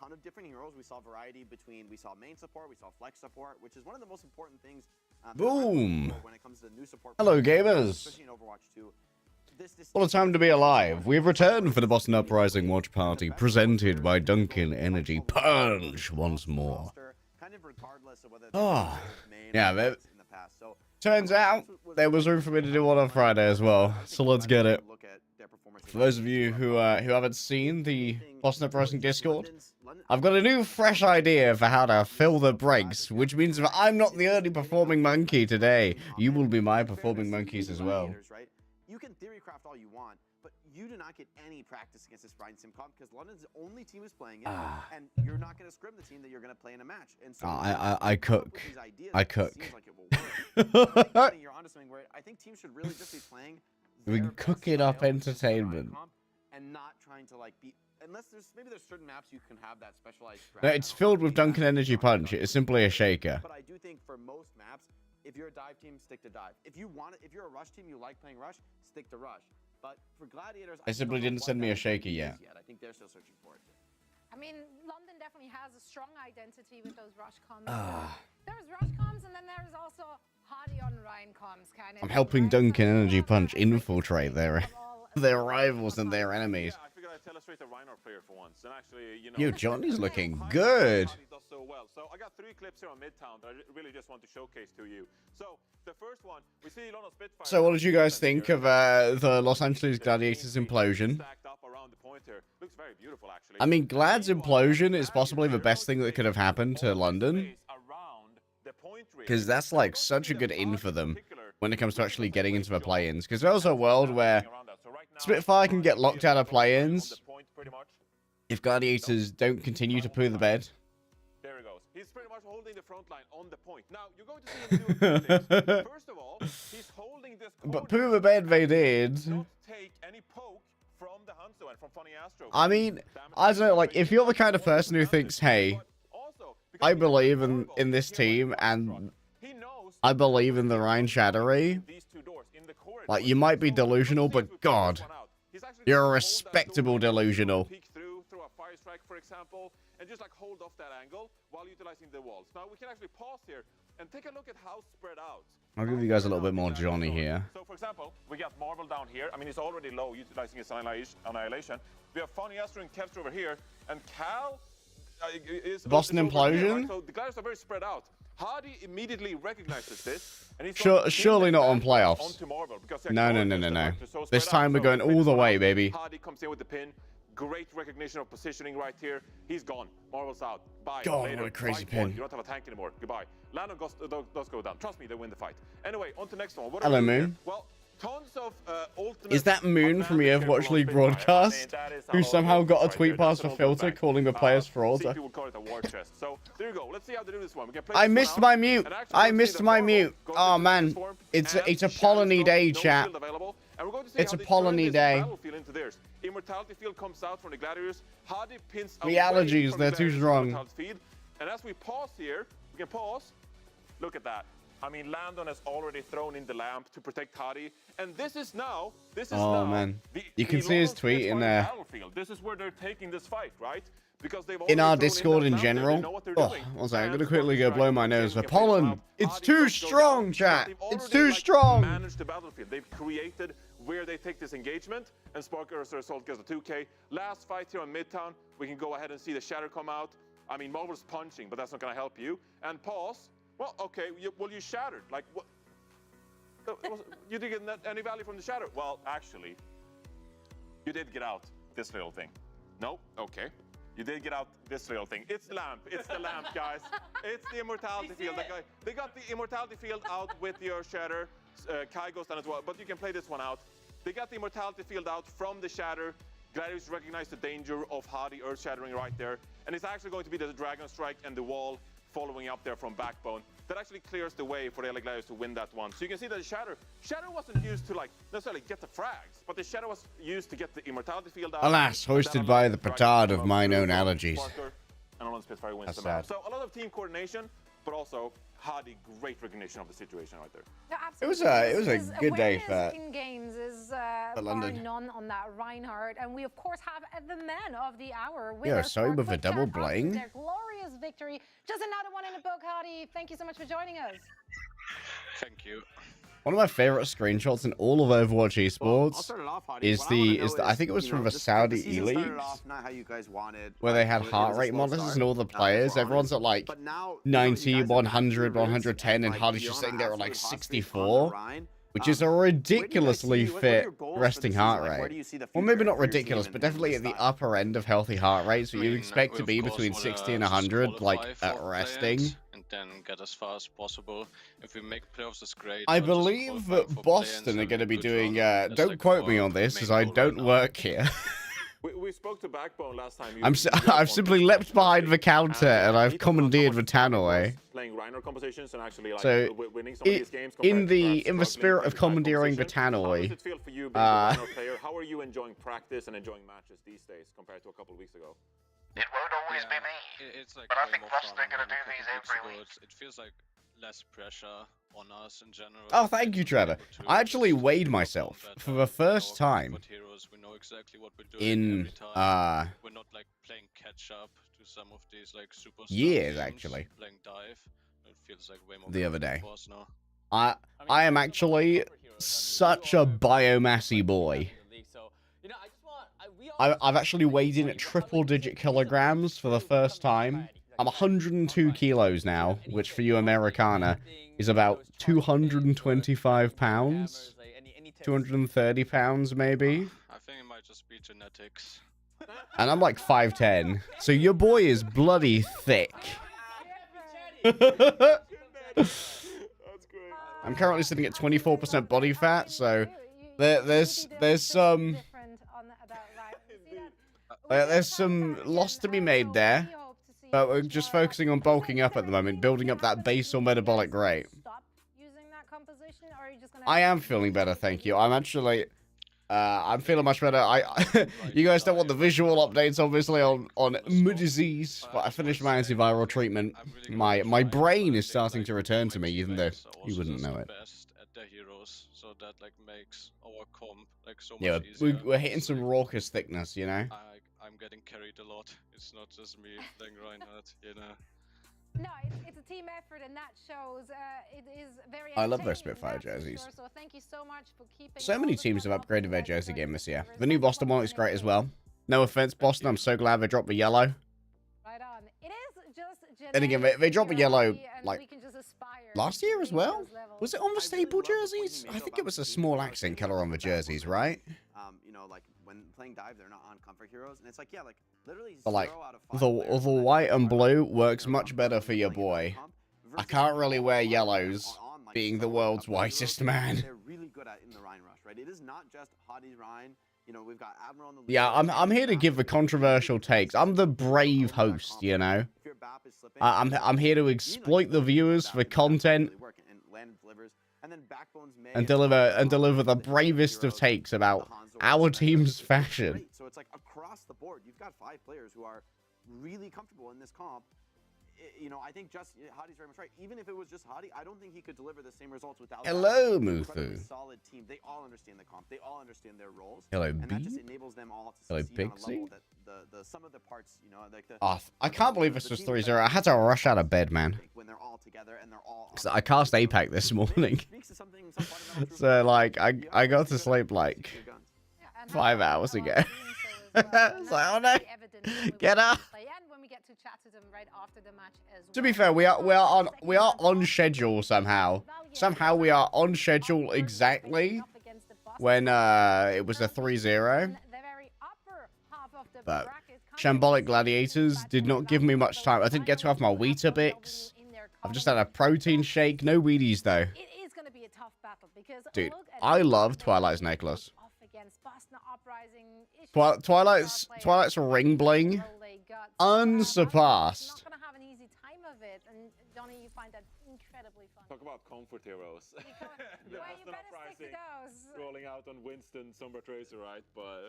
ton of different heroes. We saw variety between, we saw main support, we saw flex support, which is one of the most important things. Boom. When it comes to new support. Hello, gamers. Especially in Overwatch 2. What a time to be alive. We've returned for the Boston Uprising watch party, presented by Duncan Energy Punch once more. Oh, yeah, but turns out there was room for me to do one on Friday as well, so let's get it. For those of you who haven't seen the Boston Uprising Discord, I've got a new fresh idea for how to fill the breaks, which means if I'm not the early performing monkey today, you will be my performing monkeys as well. You can theory craft all you want, but you do not get any practice against this Ryan Simcom because London's the only team who's playing it, and you're not going to scrim the team that you're going to play in a match. And so I cook. I cook. It seems like it will work. You're onto something where I think teams should really just be playing. We cook it up entertainment. And not trying to like be, unless there's certain maps you can have that specialized. No, it's filled with Duncan Energy Punch. It is simply a shaker. But I do think for most maps, if you're a dive team, stick to dive. If you're a rush team, you like playing rush, stick to rush. But for gladiators, they simply didn't send me a shaker yet. I think they're still searching for it. I mean, London definitely has a strong identity with those rush comms. There's rush comms, and then there's also Hardy on Ryan comms, kind of. I'm helping Duncan Energy Punch infiltrate their rivals and their enemies. Yeah, I figured I'd illustrate a Rhino player for once, and actually, you know. Yo, Johnny's looking good. Does so well. So I got 3 clips here on Midtown that I really just want to showcase to you. So the first one, we see a lot of Spitfire. So what did you guys think of the Los Angeles Gladiators implosion? Looks very beautiful, actually. I mean, Glad's implosion is possibly the best thing that could have happened to London, because that's like such a good in for them when it comes to actually getting into the play-ins. Because there's a world where Spitfire can get locked out of play-ins if Gladiators don't continue to poo the bed. There he goes. He's pretty much holding the front line on the point. Now, you're going to see him do a few things. First of all, he's holding this corner. But poo the bed they did. Not take any poke from the Hanzo and from Funny Astro. I mean, I don't know, like, if you're the kind of person who thinks, hey, I believe in this team, and I believe in the Rhine Shattery, like, you might be delusional, but God, you're a respectable delusional. Peek through a fire strike, for example, and just like hold off that angle while utilizing the walls. Now we can actually pause here and take a look at how spread out. I'll give you guys a little bit more Johnny here. So for example, we got Marvel down here. I mean, he's already low, utilizing his annihilation. We have Funny Astro and Kevster over here, and Cal is Boston implosion. Here, right? So the guys are very spread out. Hardy immediately recognizes this, and he's surely not on playoffs. No. This time we're going all the way, baby. Hardy comes in with the pin. Great recognition of positioning right here. He's gone. Marvel's out. Bye. God, later. what a crazy Fight one. pin. You don't have a tank anymore. Goodbye. Landon does go down. Trust me, they win the fight. Anyway, on to the next one. What Hello, Moon. Here? Well, tons of ultimate. Is that Moon from the Overwatch League broadcast, who somehow got a tweet past the filter calling the players frauds? People would call it a war chest. So there you go. Let's see how they do this one. We can play I missed my mute. I missed my mute. Oh man, it's a Polony day, chat. It's a Polony day. Immortality field comes out from the gladiators. Hardy pins The allergies, they're too strong. And as we pause here, we can pause. Look at that. I mean, Landon has already thrown in the lamp to protect Hardy. And this is now, oh man, you can see his tweet in there. This is where they're taking this fight, right? Because they've in our Discord in general. Oh, one second, I'm gonna quickly go blow my nose for pollen. It's too strong, chat. It's too strong. Managed the battlefield. They've created where they take this engagement, and Sparker Assault gets a 2K. Last fight here on Midtown, we can go ahead and see the Shatter come out. I mean, Marvel's punching, but that's not gonna help you. And pause. Well, okay, you shattered. Like, what? You didn't get any value from the shatter? Well, actually, you did get out this little thing. No? Okay. You did get out this little thing. It's the lamp. It's the lamp, guys. It's the immortality field. They got the immortality field out with your shatter. Kai goes down as well, but you can play this one out. They got the immortality field out from the shatter. Gladiators recognize the danger of Hardy Earth Shattering right there. And it's actually going to be the Dragon Strike and the wall following up there from Backbone. That actually clears the way for the LA Gladiators to win that one. So you can see that the Shatter wasn't used to like necessarily get the frags, but the Shatter was used to get the immortality field out. Alas, hosted by the petard of mine own allergies. And Spitfire wins That's the sad. match. So a lot of team coordination. but also Hadi, great recognition of the situation right there. No, It was absolutely. a good day Awareness for in games is bar London. none on that Reinhardt, and we of course have the man of the hour with Yeah, us. sorry for with a quick double chat after bling. Their glorious victory. Just another one in the book, Hadi. Thank you so much for joining us. Thank you. One of my favorite screenshots in all of Overwatch Well, I'll esports start it off, Hadi. is What I wanna know I think it was you from know, the the Saudi season started E-League, off not how you guys wanted, where they had it was heart a rate slow monitors start, and all the if we're players. honest. Everyone's at like But now, 90, you guys have 100, absolute roots, 110, and like, Hardy's just Fiona sitting there at like absolute hot streak on the 64, Rhine. which is a Where do you guys ridiculously see- what are fit your goals for the resting season? heart Like, where rate. do you see the Well, maybe future not for your team ridiculous, in but this definitely at the style? upper end of healthy heart rate. So I you mean, expect we to of be course between wanna 60 and just 100, like qualify at for resting. play-ins and then get as far as possible. If we make playoffs, it's great. I but just believe qualifying that for Boston play-ins are and going to be good doing. run, that's Don't like quote me our on this, main as I goal don't right now. work here. We spoke to Backbone last time. I've simply leapt behind the counter and I've commandeered the Tannoy. Playing Rhino compositions and actually like So, winning some of these games in compared to the perhaps spirit of struggling commandeering the composition. How Tannoy, does it feel for you being a Rhino player? How are you enjoying practice and enjoying matches these days compared to a couple of weeks ago? It won't always be me. It's like But I way think more Boston fun are gonna than a do these couple every weeks ago. It feels like less pressure on us in general. Oh, thank you, It's not Trevor. able to I actually just weighed perform myself better. for the first Our time comfort heroes, we know exactly what we're doing in every time. We're not like playing catch up to some of these like super years, actually. Playing dive. It feels like way more the other day. for us now. I am actually such a biomassy boy. I've actually weighed in at triple-digit kilograms for the first time. I'm 102 kilos now, which for you Americana is about 225 pounds. 230 pounds, maybe. I think it might just be genetics. And I'm like 5'10". So your boy is bloody thick. I'm currently sitting at 24% body fat, so there's some loss to be made there. But we're just focusing on bulking up at the moment, building up that basal metabolic rate. I am feeling better, thank you. I'm actually, I'm feeling much better. You guys don't want the visual updates, obviously, on my disease, but I finished my antiviral treatment. My brain is starting to return to me, even though you wouldn't know it. So that like makes our comp like so much Yeah, easier. we're hitting some raucous thickness, you know. I'm getting carried a lot. It's not just me playing Reinhardt, you know. No, it's a team effort, and that shows. It is very. I love their entertaining, Spitfire that's for jerseys. sure. So thank you so much for keeping So many all the teams fun have up upgraded and their that jersey game this year. service. The new Boston one looks great as well. No offense, Boston. I'm so glad they dropped the yellow. Right on. It is just. And again, they dropped a yellow like last year as well. Was it on the I really staple love the point you jerseys? made, I though, think about it was a the teams small that are accent taking color on the over that jerseys, point. right? You know, like when playing dive, they're not on comfort heroes, and it's like, yeah, like literally But like 0 out of 5 the players the on that white team and are blue on works comfort much heroes better playing for your on boy. comp I versus can't really all wear five yellows, on, like, being the solo world's comfort heroes wisest that man. They're really good at in the Rhine Rush, right? It is not just Hadi Rhine. You know, we've got Admiral on the lead. Yeah, I'm here to give the controversial takes. I'm the brave host, you know. If your BAP is slipping, I'm here to exploit the viewers for content and deliver the bravest of takes about our team's fashion. So it's like across the board, you've got 5 players who are really comfortable in this comp. You know, I think just Hadi's very much right. Even if it was just Hadi, I don't think he could deliver the same results without Hello, that incredibly Muthu. solid team. They all understand the comp. They all understand their roles. Hello, and that B. just enables them all to Hello, succeed on a Pixie. level that the sum of the parts, you know, like the Oh, I can't believe this was 3-0. I had to rush out of bed, man. when they're all together and they're all 'Cause I cast APAC this morning. speaks to something, some fundamental truth. So, like, I You got have to good sleep, at like, executing your guns. 5 hours ago. It's like, oh no, get up. To be fair, we are on schedule somehow. Somehow we are on schedule exactly when it was a 3-0. But Shambolic Gladiators did not give me much time. I didn't get to have my Weetabix. I've just had a protein shake. No Wheaties though. It is going to be a tough battle because Dude, look at I the love teams they Twilight's have necklace. off against Boston Uprising. It's just Twilight's ring bling, role they got. Boston unsurpassed. not going to have an easy time of it, and Johnny, you find that incredibly fun. Talk about comfort heroes. Well, you better stick to those. Rolling out on Winston, Sombra Tracer, right? But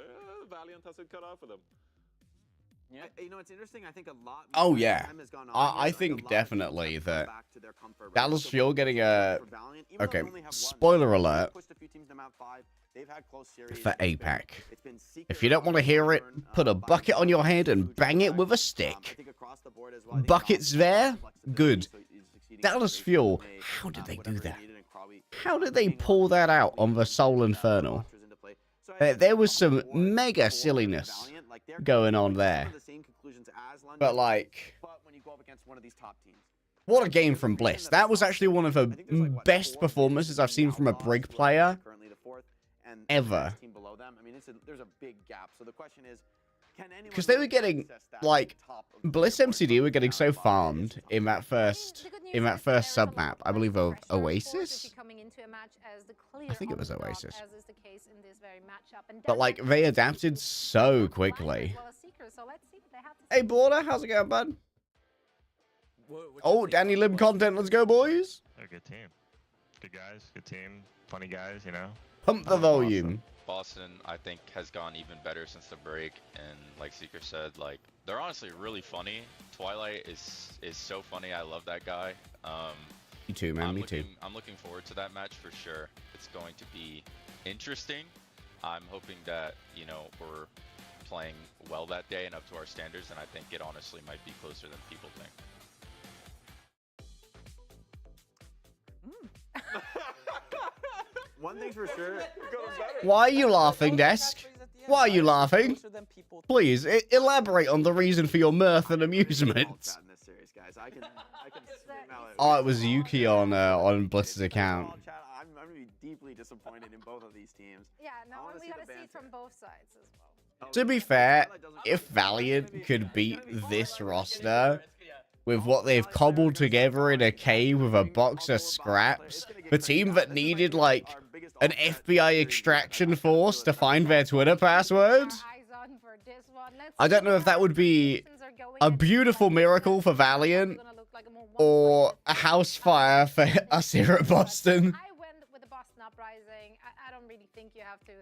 Valiant has it cut out for them. Yeah. You know, it's interesting. I think a lot. Oh, as yeah. time has gone on I here, like, think a lot of teams definitely have come that back Dallas Fuel getting a... Okay, spoiler alert for APAC. If you don't want to hear it, put a bucket on your head and bang it with a stick. Buckets there? Good. Dallas Fuel, how did they do that? How did they pull that out on the Soul Infernal? There was some mega silliness going on there. But, like, what a game from Bliss. That was actually one of the best performances I've seen from a Brig player ever. Because they were getting, like, Bliss MCD were getting so farmed in that first sub map. I believe of Oasis? I think it was Oasis. But, like, they adapted so quickly. Hey, Border, how's it going, bud? Oh, Danny Lim content, let's go, boys. They're a good team. Good guys, good team. Funny guys, you know? Pump the volume. Boston, I think, has gone even better since the break, and like Seeker said, like, they're honestly really funny. Twilight is so funny. I love that guy. Me too, man. Me too. I'm looking forward to that match for sure. It's going to be interesting. I'm hoping that, you know, we're playing well that day and up to our standards, and I think it honestly might be closer than people think. One thing's for sure. Why are you laughing, Desk? Why are you laughing? Please, elaborate on the reason for your mirth and amusement. Oh, it was Yuki on Bliss's account. I'm going to be deeply disappointed in both of these teams. Yeah, no, we got to see it from both sides as well. To be fair, if Valiant could beat this roster with what they've cobbled together in a cave with a box of scraps, the team that needed, like, an FBI extraction force to find their Twitter password, I don't know if that would be a beautiful miracle for Valiant or a house fire for us here at Boston. I went with the Boston Uprising. I don't really think you have to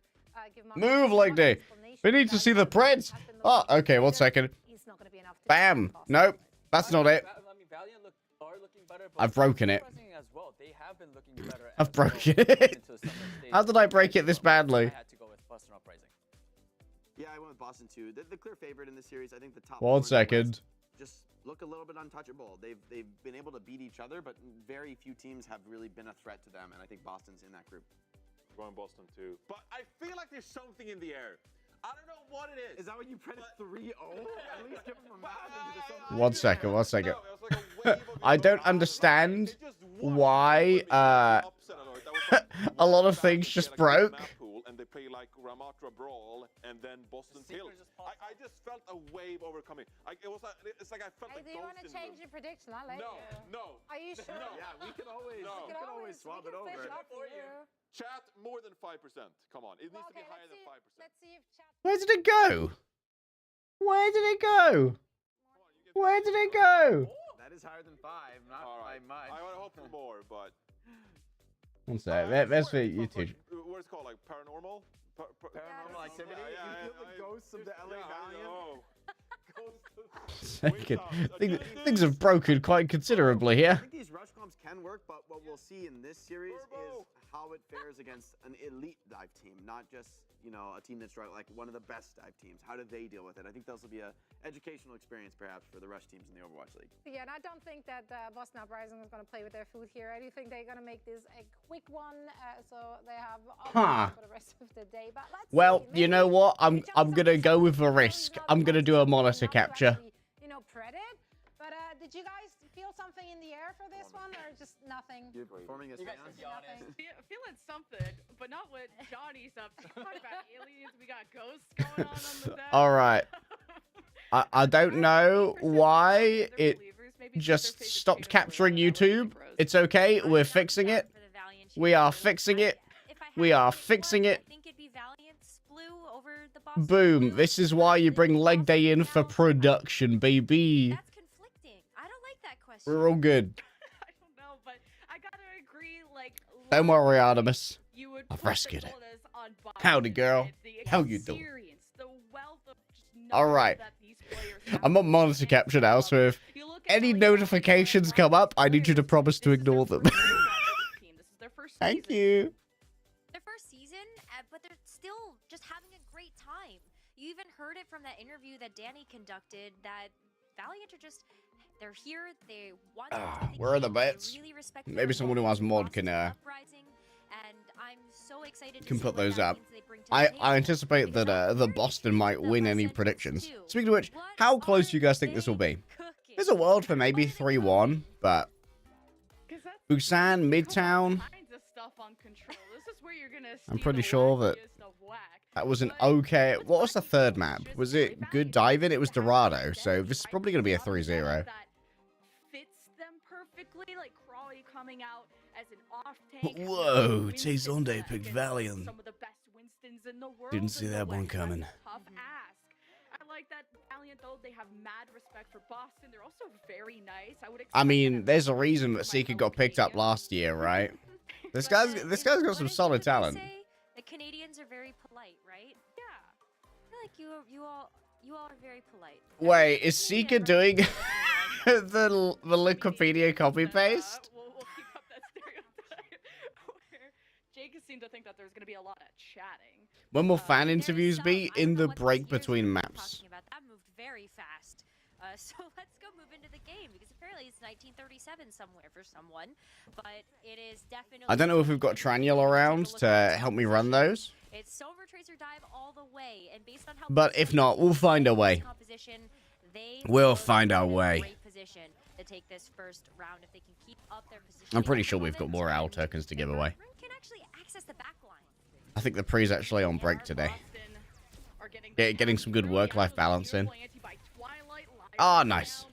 give Move, Leg Day. We need to see the Preds. Oh, okay, 1 second. Bam. Nope, that's not it. I've broken it. I've broken it. How did I break it this badly? Yeah, I went with Boston too. The clear favorite in this series. I think the top 1 second. Just look a little bit untouchable. They've been able to beat each other, but very few teams have really been a threat to them, and I think Boston's in that group. Going Boston too. But I feel like there's something in the air. I don't know what it is. Is that what you printed 3-0? At least give them a math. 1 second, 1 second. I don't understand why a lot of things just broke. And they play like Ramatra Brawl and then Boston Hill. I just felt a wave overcoming. It's like I felt Hey, do you want to change your prediction? I'll let you. No. Are you sure? Yeah, we can always swap it over. Chat more than 5%. Come on, it needs to be higher than 5%. Let's see if chat. Where did it go? Where did it go? Where did it go? That is higher than 5, not by much. I would hope for more, but 1 sec. That's for YouTube. What is it called? Like paranormal? Paranormal activity? Yeah, you feel the ghosts of the LA Valiant? Second. Things have broken quite considerably here. I think these rush comps can work, but what we'll see in this series is how it fares against an elite dive team, not just, you know, a team that's like one of the best dive teams. How do they deal with it? I think this will be an educational experience, perhaps, for the rush teams in the Overwatch League. Yeah, and I don't think that Boston Uprising is going to play with their food here. I do think they're going to make this a quick one, so they have for the rest of the day. But let's see. You know what? I'm gonna go with the risk. I'm gonna do a monitor capture. You know, Predator. But did you guys feel something in the air for this one, or just nothing? You're performing as fans? Feeling something, but not what Johnny's up to. Talk about aliens, we got ghosts going on the deck. All right. I don't know why it just stopped capturing YouTube. It's okay. We're fixing it. We are fixing it. We are fixing it. Boom. This is why you bring Leg Day in for production, baby. That's conflicting. I don't like that question. We're all good. I don't know, but I gotta agree, like... Don't worry, Artemis. I've rescued it. Howdy, girl. How you doing? All right. I'm on monitor capture now, so any notifications come up, I need you to promise to ignore them. Thank you. Their first season, but they're still just having a great time. You even heard it from that interview that Danny conducted that Valiant are just, they're here, they want where are the bets? really respect Maybe someone who has mod can Uprising, and I'm so excited can to put see what those up. Valiants they bring to the I table. anticipate that the Boston might win any predictions. Speaking of which, how close do you guys think this will be? There's a world for maybe 3-1, but Busan, Midtown. I'm pretty sure that was an okay. What was the third map? Was it good diving? It was Dorado, so this is probably going to be a 3-0. Whoa, T-Zonde picked Valiant. Didn't see that one coming. I like that Valiant, though. They have mad respect for Boston. They're also very nice. I mean, there's a reason that Seeker got picked up last year, right? This guy's got some solid talent. The Canadians are very polite, right? Yeah. I feel like you all are very polite. Wait, is Seeker doing the Wikipedia copy paste? We'll keep up that stereotype. Jake seemed to think that there's going to be a lot of chatting. When will fan interviews be? In the break between maps. That moved very fast. So let's go move into the game, because apparently it's 1937 somewhere for someone, but it is definitely... I don't know if we've got Traniel around to help me run those. It's Silver Tracer dive all the way, and based on how... But if not, we'll find a way. We'll find our way. To take this first round if they can keep up their position. I'm pretty sure we've got more owl tokens to give away. Can actually access the back line. I think the pre's actually on break today. Getting some good work-life balance in. Ah, nice.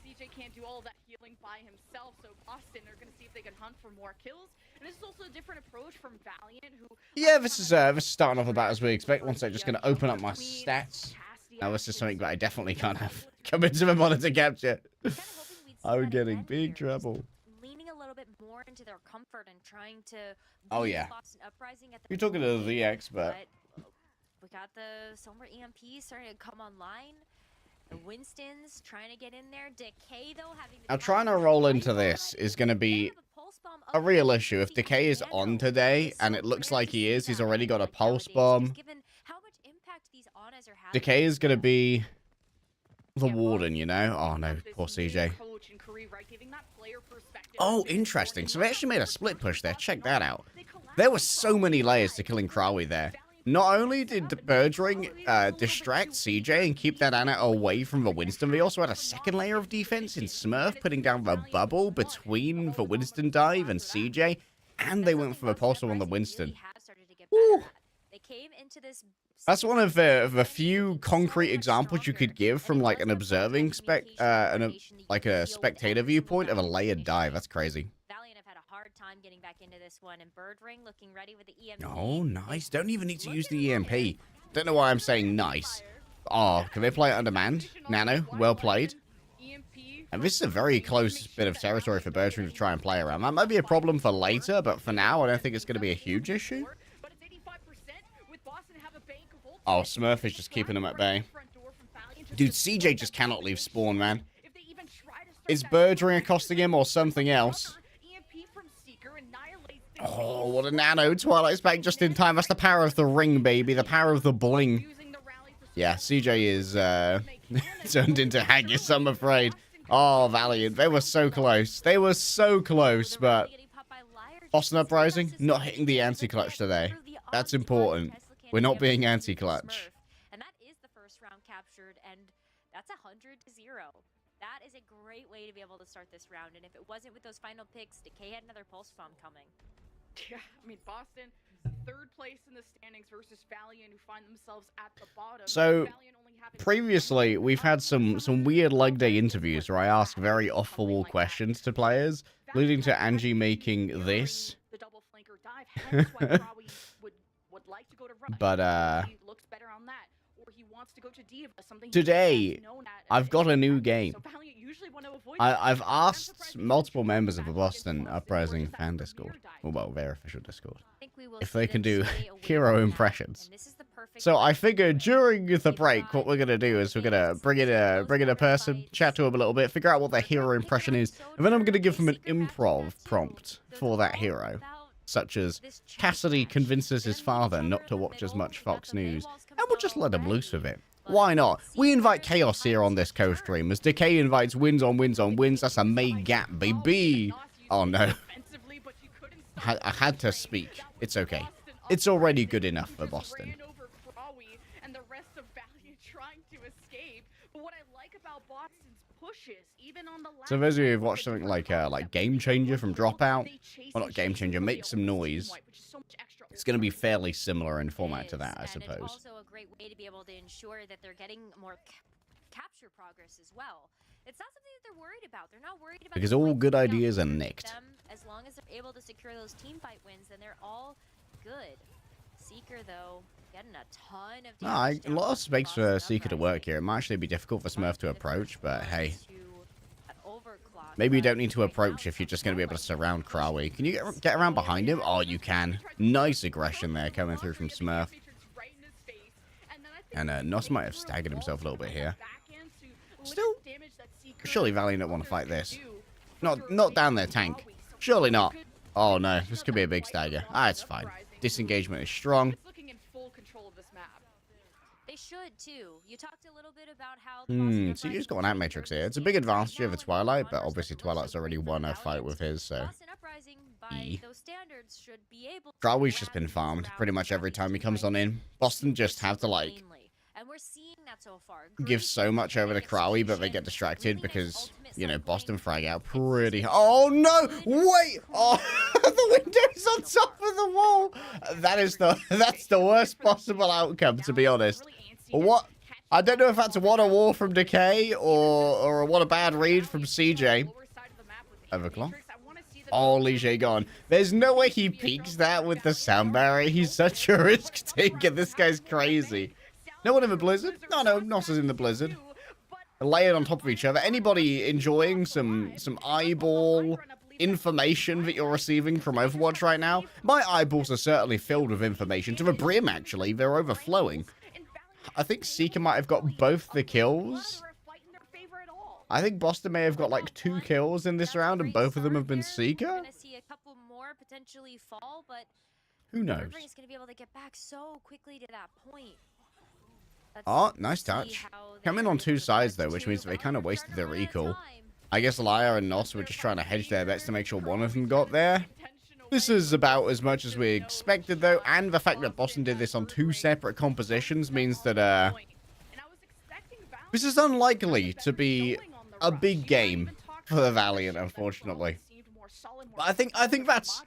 CJ can't do all that healing by himself, so Boston are going to see if they can hunt for more kills. And this is also a different approach from Valiant, who... Yeah, this is starting off about as we expect. Once I'm just going to open up my stats. Now, this is something that I definitely can't have come into my monitor capture. I'm getting big trouble. Leaning a little bit more into their comfort and trying to... Oh, yeah. Boston Uprising at the You're talking to the expert. We got the Somber EMP starting to come online. The Winston's trying to get in there. Decay, though, having... Now, trying to roll into this is going to be a real issue. If Decay is on today, and it looks like he is, he's already got a pulse bomb. Decay is going to be the Warden, you know? Oh, no, poor CJ. Oh, interesting. So they actually made a split push there. Check that out. There were so many layers to killing Krawi there. Not only did Birdring distract CJ and keep that Ana away from the Winston, they also had a second layer of defense in Smurf, putting down the bubble between the Winston dive and CJ, and they went for the pulse on the Winston. Woo. That's one of the few concrete examples you could give from like an observing like a spectator viewpoint of a layered dive. That's crazy. Time getting back into this one, and Birdring looking ready with the EMP. Oh, nice. Don't even need to use the EMP. Don't know why I'm saying nice. Oh, can they play it on demand? Nano, well played. And this is a very close bit of territory for Birdring to try and play around. That might be a problem for later, but for now, I don't think it's going to be a huge issue. Oh, Smurf is just keeping him at bay. Dude, CJ just cannot leave spawn, man. Is Birdring accosting him or something else? Oh, what a nano. Twilight's back just in time. That's the power of the ring, baby. The power of the bling. Yeah, CJ is turned into Haggis, I'm afraid. Oh, Valiant. They were so close. They were so close, but Boston Uprising not hitting the anti-clutch today. That's important. We're not being anti-clutch. And that is the first round captured, and that's 100-0. That is a great way to be able to start this round, and if it wasn't with those final picks, Decay had another pulse bomb coming. Yeah, I mean, Boston, third place in the standings versus Valiant, who find themselves at the bottom. So, previously, we've had some weird leg day interviews where I ask very off-the-wall questions to players, leading to Angie making this. The double flanker dive, hence why Krawi would like to go to Rush. But, he looks better on that. Or he wants to go to Diva, something today, I've got a new game. I've asked multiple members of the Boston Uprising fan Discord, well, their official Discord, if they can do hero impressions. perfect. So I blend figured to it. during the They've break, got what we're gonna do is we're gonna bring in a person, chat to him a little bit, figure out what their hero impression is, and then I'm gonna give him an improv prompt for that hero, such as Cassidy convinces his father not to watch as much Fox News, and we'll just let him loose with it. Why not? We invite chaos here on this co-stream, as Decay invites wins on wins on wins. That's a May gap, baby. Oh no. I had to speak. It's okay. It's already good enough for Boston. And the rest of Valiant trying to escape. But what I like about Boston's pushes, even on the So those of you who've watched something like Game Changer from Dropout, well, not Game Changer, Make Some Noise, it's going to be fairly similar in format to that, I suppose. And it's also a great way to be able to ensure that they're getting more capture progress as well. It's not something that they're worried about. They're not worried about Because all good ideas are nicked. As long as they're able to secure those team fight wins, then they're all good. Seeker, though, getting a ton of damage. A lot of space for Seeker to work here. It might actually be difficult for Smurf to approach, but hey. Maybe you don't need to approach if you're just going to be able to surround Krawi. Can you get around behind him? Oh, you can. Nice aggression there coming through from Smurf. And Nos might have staggered himself a little bit here. Still, surely Valiant don't want to fight this. Not down their tank. Surely not. Oh no, this could be a big stagger. Ah, it's fine. Disengagement is strong. They should too. You talked a little bit about how So you just got an Ant Matrix here. It's a big advantage over Twilight, but obviously Twilight's already won a fight with his, so. Krawi's just been farmed pretty much every time he comes on in. Boston just have to like give so much over to Krawi, but they get distracted because, you know, Boston frag out pretty. Oh no! Wait! Oh, the window's on top of the wall. That's the worst possible outcome, to be honest. What? I don't know if that's what a war from Decay or what a bad read from CJ. Overclock. Oh, Lige gone. There's no way he peeks that with the sound barrier. He's such a risk taker. This guy's crazy. No one in the blizzard? No, Nos is in the blizzard. Layered on top of each other. Anybody enjoying some eyeball information that you're receiving from Overwatch right now? My eyeballs are certainly filled with information. To the brim, actually. They're overflowing. I think Seeker might have got both the kills. I think Boston may have got like 2 kills in this round, and both of them have been Seeker. Who knows? Oh, nice touch. Coming on 2 sides though, which means they kind of wasted their recall. I guess Lyra and Nos were just trying to hedge their bets to make sure one of them got there. This is about as much as we expected though, and the fact that Boston did this on 2 separate compositions means that this is unlikely to be a big game for the Valiant, unfortunately. But I think that's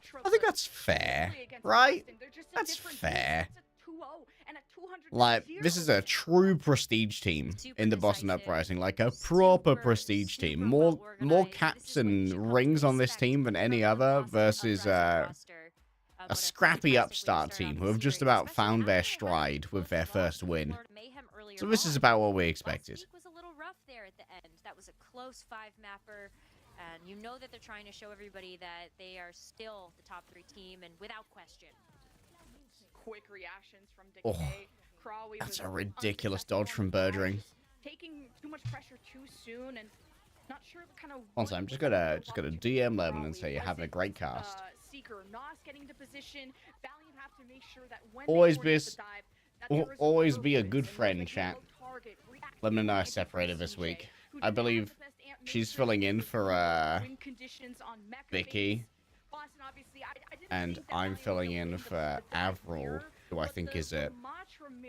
fair, right? That's fair. Like, this is a true prestige team in the Boston Uprising, like a proper prestige team. More caps and rings on this team than any other versus a scrappy upstart team who have just about found their stride with their first win. So this is about what we expected. That was a close 5-mapper, and you know that they're trying to show everybody that they are still the top 3 team, and without question. Quick reactions from Decay. Oh, that's a ridiculous dodge from Birdring. Taking too much pressure too soon, and not sure kind of. Also, I'm just gonna DM Lemon and say you're having a great cast. Seeker Nos getting to position. Valiant have to make sure that when always be a good friend, chat. Lemon and I are separated this week. I believe she's filling in for Vicky, and I'm filling in for Avril, who I think is a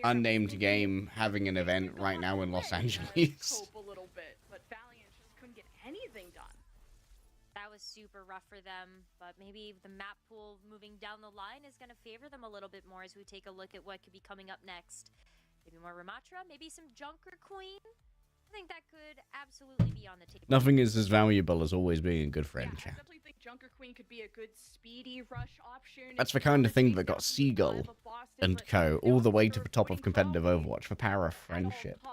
unnamed game having an event right now in Los Angeles. That was super rough for them, but maybe the map pool moving down the line is going to favor them a little bit more as we take a look at what could be coming up next. Maybe more Ramatra, maybe some Junker Queen. I think that could absolutely be on the table. Nothing is as valuable as always being a good friend, chat. I definitely think Junker Queen could be a good speedy rush option. That's the kind of thing that got Seagull and co all the way to the top of competitive Overwatch for power of friendship.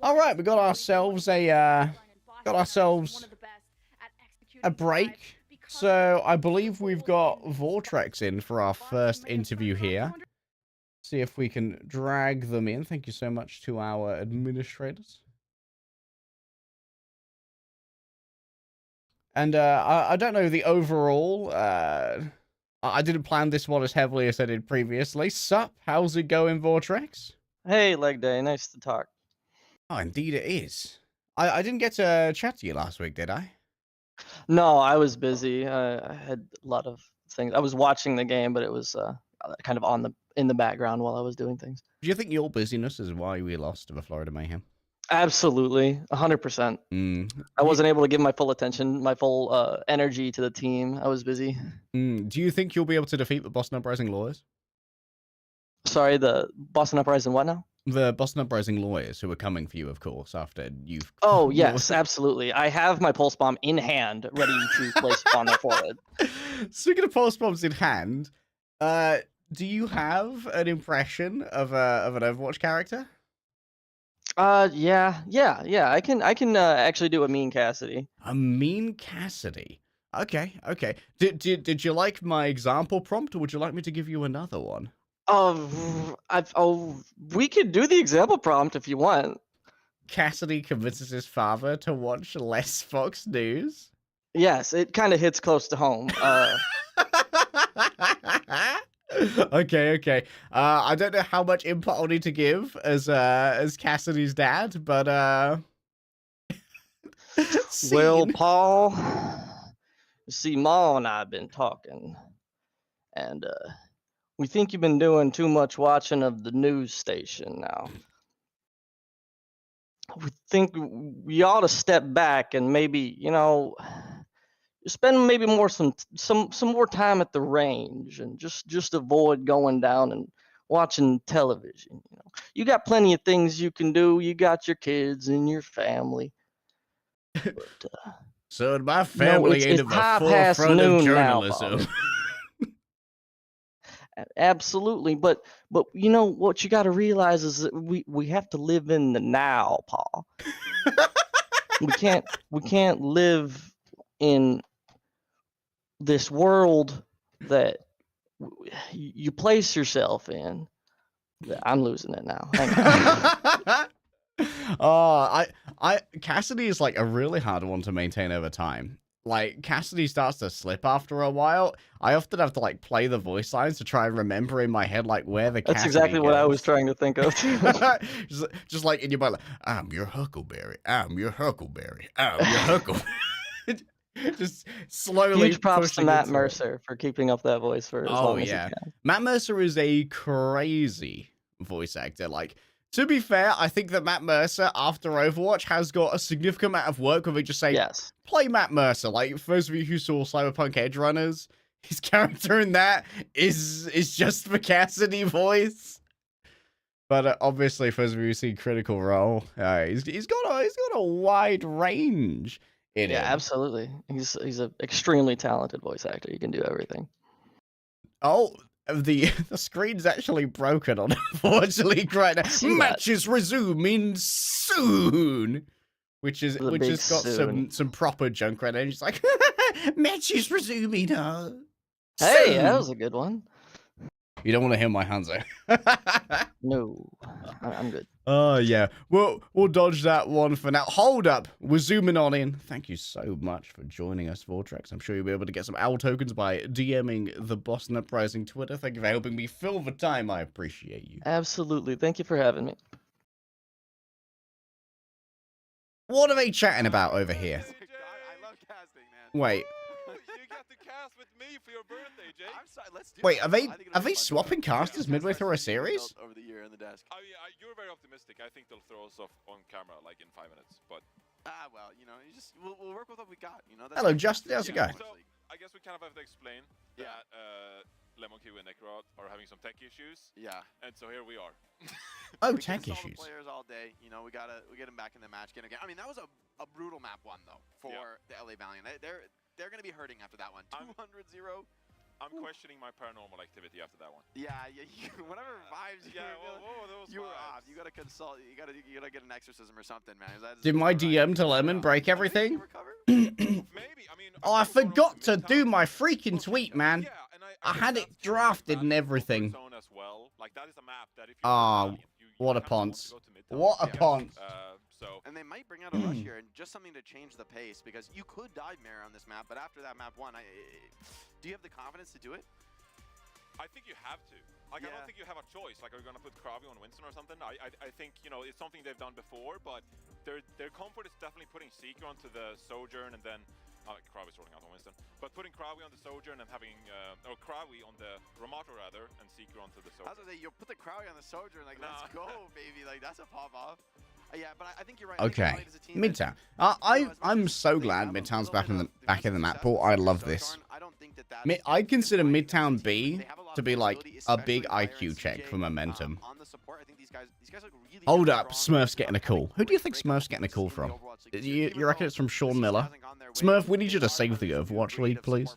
All right, we got ourselves a break. So I believe we've got Vortex in for our first interview here. See if we can drag them in. Thank you so much to our administrators. And I don't know the overall. I didn't plan this one as heavily as I did previously. Sup? How's it going, Vortex? Hey, Leg Day. Nice to talk. Oh, indeed it is. I didn't get to chat to you last week, did I? No, I was busy. I had a lot of things. I was watching the game, but it was kind of in the background while I was doing things. Do you think your busyness is why we lost to the Florida Mayhem? Absolutely, 100%. I wasn't able to give my full attention, my full energy to the team. I was busy. Do you think you'll be able to defeat the Boston Uprising Lawyers? Sorry, the Boston Uprising what now? The Boston Uprising Lawyers, who are coming for you, of course, after you've... Oh, yes, absolutely. I have my pulse bomb in hand, ready to place upon their forehead. Speaking of pulse bombs in hand, do you have an impression of an Overwatch character? Yeah. I can actually do a Mean Cassidy. A Mean Cassidy? Okay. Did you like my example prompt, or would you like me to give you another one? We could do the example prompt if you want. Cassidy convinces his father to watch less Fox News? Yes, it kind of hits close to home. Okay. I don't know how much input I'll need to give as Cassidy's dad, but Well, Paul, you see, Ma and I have been talking, and we think you've been doing too much watching of the news station now. We think we ought to step back and maybe, spend maybe some more time at the range and just avoid going down and watching television. You got plenty of things you can do. You got your kids and your family. But, so my family ain't at the forefront of journalism. Now, absolutely, but what you got to realize is that we have to live in the now, Paul. we can't live in this world that you place yourself in. I'm losing it now. Hang on. Cassidy is like a really hard one to maintain over time. Like, Cassidy starts to slip after a while. I often have to, like, play the voice lines to try and remember in my head, like, where the Cassidy That's exactly goes. what I was trying to think of, too. just like in your mind, like, I'm your Huckleberry. I'm your Huckleberry. I'm your Huckleberry. Just slowly Huge props to pushing Matt into Mercer for keeping up that voice for as long as he can. Matt Mercer is a crazy voice actor. Like, to be fair, I think that Matt Mercer, after Overwatch, has got a significant amount of work where they just say, yes, play Matt Mercer. Like, for those of you who saw Cyberpunk Edge Runners, his character in that is just the Cassidy voice. But obviously, for those of you who see Critical Role, he's got a wide range in him. Absolutely. He's an extremely talented voice actor. He can do everything. Oh, the screen's actually broken on unfortunately right now. Match is resuming soon. Which has got some proper Junkrat and it's like match is resuming. Hey, that was a good one. You don't want to hear my Hanzo. No, I'm good. Oh yeah, we'll dodge that one for now. Hold up, we're zooming on in. Thank you so much for joining us, Vortex. I'm sure you'll be able to get some owl tokens by DMing the Boston Uprising Twitter. Thank you for helping me fill the time. I appreciate you. Absolutely, thank you for having me. What are they chatting about over here? I love casting, man. Wait. You got to cast with me for your birthday, Jake. I'm sorry, let's do Wait, it. are they swapping casters midway through a series? Over the year in the desk. You're very optimistic. I think they'll throw us off on camera like in 5 minutes, but well, we'll work with what we got. That's Hello, Justin. How's it going? So I guess we kind of have to explain that Lemon Q and Necrot are having some tech issues. Yeah. And so here we are. Oh, we tech can issues. Players all day. We get them back in the match again. I mean, that was a brutal map one though for the LA Valiant. They're gonna be hurting after that one. 200-0. I'm questioning my paranormal activity after that one. Yeah. Whatever vibes you were off. You gotta consult. You gotta get an exorcism or something, man. Did my DM to Lemon break everything? Maybe. I mean. Oh, I forgot to do my freaking tweet, man. I had it drafted and everything. As well. Like that is a map that if Oh, what a ponce. What a ponce. And they might bring out a rush here, and just something to change the pace, because you could dive Mare on this map, but after that map 1, do you have the confidence to do it? I think you have to. Like, I don't think you have a choice. Like, are you going to put Krabi on Winston or something? I think, you know, it's something they've done before, but their comfort is definitely putting Seeker onto the Sojourn, and then Krabi's rolling out on Winston. But putting Krabi on the Sojourn and having, or Krabi on the Ramato rather, and Seeker onto the Sojourn. I was going to say, you'll put the Krabi on the Sojourn, like, let's go, baby. Like, that's a pop-off. Yeah, but I think you're right. Okay, Midtown. I'm so glad Midtown's back in the map pool. I love this. I consider Midtown B to be like a big IQ check for momentum. Hold up, Smurf's getting a call. Who do you think Smurf's getting a call from? You reckon it's from Sean Miller? Smurf, we need you to save the Overwatch league, please.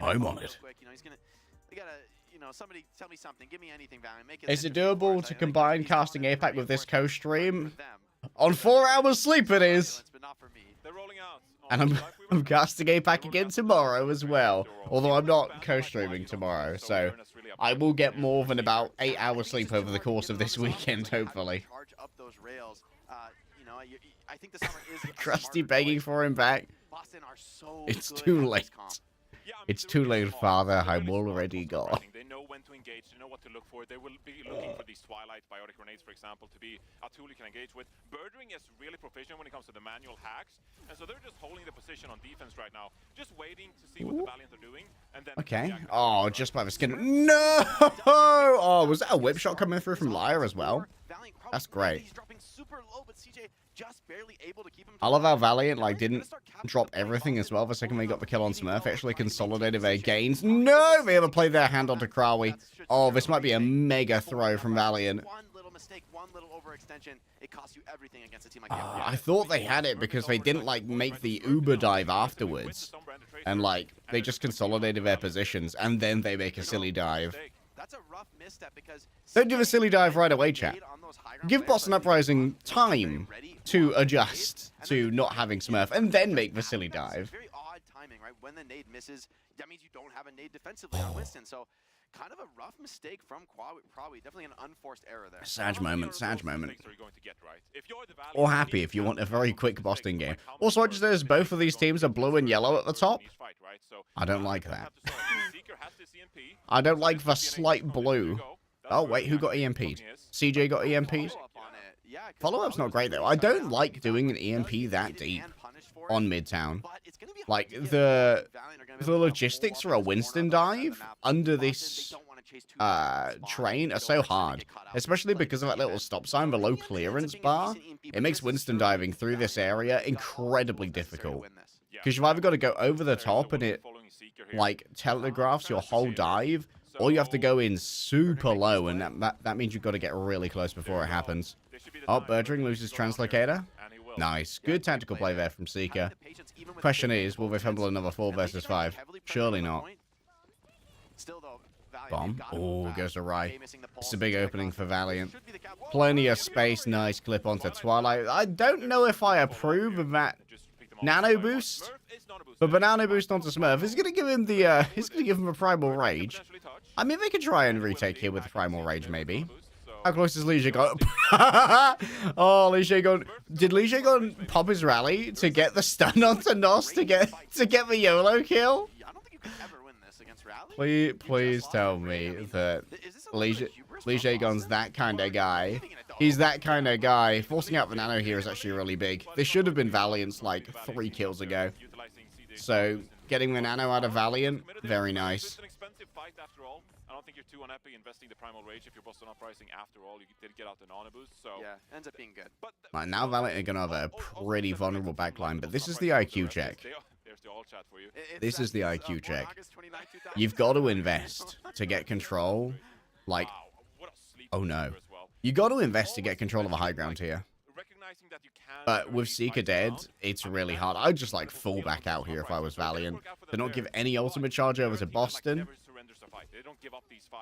I'm on it. Somebody tell me something. Give me anything, Valiant. Make it. Is it doable to combine casting APAC with this co-stream? On 4 hours sleep it is. And I'm casting APAC again tomorrow as well. Although I'm not co-streaming tomorrow, so I will get more than about 8 hours sleep over the course of this weekend, hopefully. Krusty begging for him back. It's too late. It's too late, Father. I'm already gone. They know when to engage. They know what to look for. They will be looking for these Twilight biotic grenades, for example, to be a tool you can engage with. Birdring is really proficient when it comes to the manual hacks, and so they're just holding the position on defense right now, just waiting to see what the Valiant are doing. And then okay. Oh, just by the skin. No! Oh, was that a whip shot coming through from Lyre as well? That's great. I love how Valiant like didn't drop everything as well the second we got the kill on Smurf. Actually consolidated their gains. No! They ever played their hand onto Krawi. Oh, this might be a mega throw from Valiant. One little mistake, one little overextension, it costs you everything against a team like I thought they had it because they didn't like make the Uber dive afterwards. And like they just consolidated their positions and then they make a silly dive. That's a rough misstep because don't do the silly dive right away, chat. Give Boston Uprising time to adjust to not having Smurf and then make the silly dive. It's very odd timing, right? When the nade misses, that means you don't have a nade defensively on Winston. So kind of a rough mistake from Krawi. Definitely an unforced error there. Sad moment, sad moment. Or happy if you want a very quick Boston game. Also, I just noticed both of these teams are blue and yellow at the top. I don't like that. I don't like the slight blue. Oh, wait, who got EMP'd? CJ got EMP'd? Follow-up's not great, though. I don't like doing an EMP that deep on Midtown. Like, the logistics for a Winston dive under this train are so hard. Especially because of that little stop sign below clearance bar. It makes Winston diving through this area incredibly difficult. Because you've either got to go over the top and it, like, telegraphs your whole dive, or you have to go in super low, and that means you've got to get really close before it happens. Oh, Birdring loses Translocator. Nice. Good tactical play there from Seeker. Question is, will they fumble another 4 versus 5? Surely not. Bomb. Oh, goes to Rai. It's a big opening for Valiant. Plenty of space. Nice clip onto Twilight. I don't know if I approve of that nano boost, but banana boost onto Smurf is gonna give him the he's gonna give him a primal rage. I mean, they could try and retake here with the primal rage, maybe. How close is Liege got? Oh, Liege got. Did Liege got pop his rally to get the stun onto Nos to get the YOLO kill? Please tell me that Liege Gon's that kind of guy. He's that kind of guy. Forcing out the nano here is actually really big. This should have been Valiant's like 3 kills ago. So getting the nano out of Valiant, very nice. I don't think you're too unhappy investing the primal rage if you're Boston Uprising. After all, you did get out the nano boost, so yeah, ends up being good. Right, now Valiant are gonna have a pretty vulnerable backline, but this is the IQ check. This is the IQ check. You've got to invest to get control. Like, oh no. You got to invest to get control of a high ground here. But with Seeker dead, it's really hard. I'd just like fall back out here if I was Valiant. To not give any ultimate charge over to Boston.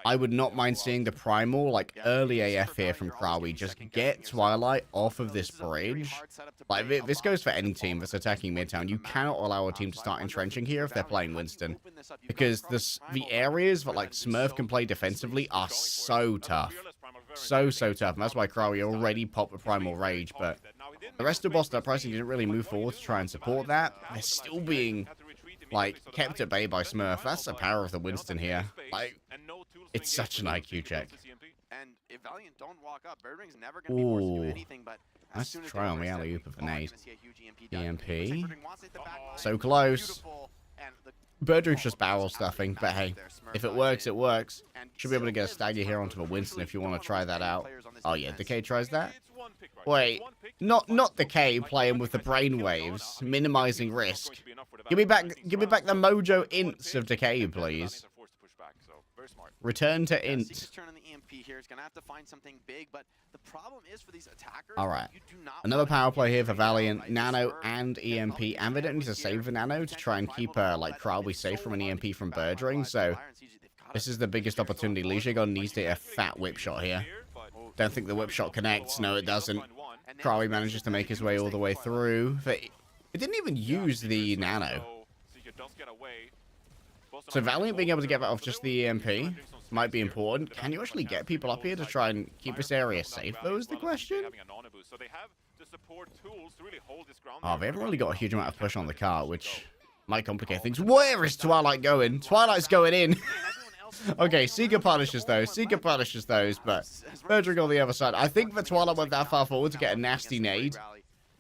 I would not mind seeing the Primal, like, early AF here from Krawi. Just get Twilight off of this bridge. Like, this goes for any team that's attacking Midtown. You cannot allow a team to start entrenching here if they're playing Winston. Because the areas that, like, Smurf can play defensively are so tough. So tough. And that's why Krawi already popped the Primal Rage. But the rest of Boston Uprising didn't really move forward to try and support that. They're still being, like, kept at bay by Smurf. That's the power of the Winston here. Like, it's such an IQ check. And if Valiant don't walk up, Birdring's never going to be forced to do anything, but nice try on the alley-oop of an aid. EMP. So So close. Birdring's just barrel stuffing, but hey, if it works, it works. Should be able to get a stagger here onto the Winston if you want to try that out. Oh yeah, Decay tries that? Wait, not Decay playing with the brainwaves, minimizing risk. Give me back the mojo ints of Decay, please. Return to int. Alright. Another power play here for Valiant, Nano and EMP, and they don't need to save the Nano to try and keep like Krawi safe from an EMP from Birdring, so this is the biggest opportunity. Lijigon needs to get a fat whip shot here. Don't think the whip shot connects. No, it doesn't. Krawi manages to make his way all the way through. It didn't even use the Nano. So Valiant being able to get that off just the EMP might be important. Can you actually get people up here to try and keep this area safe, though, is the question? Oh, they haven't really got a huge amount of push on the car, which might complicate things. Where is Twilight going? Twilight's going in. Okay, Seeker punishes those. Seeker punishes those, but Birdring on the other side. I think that Twilight went that far forward to get a nasty nade,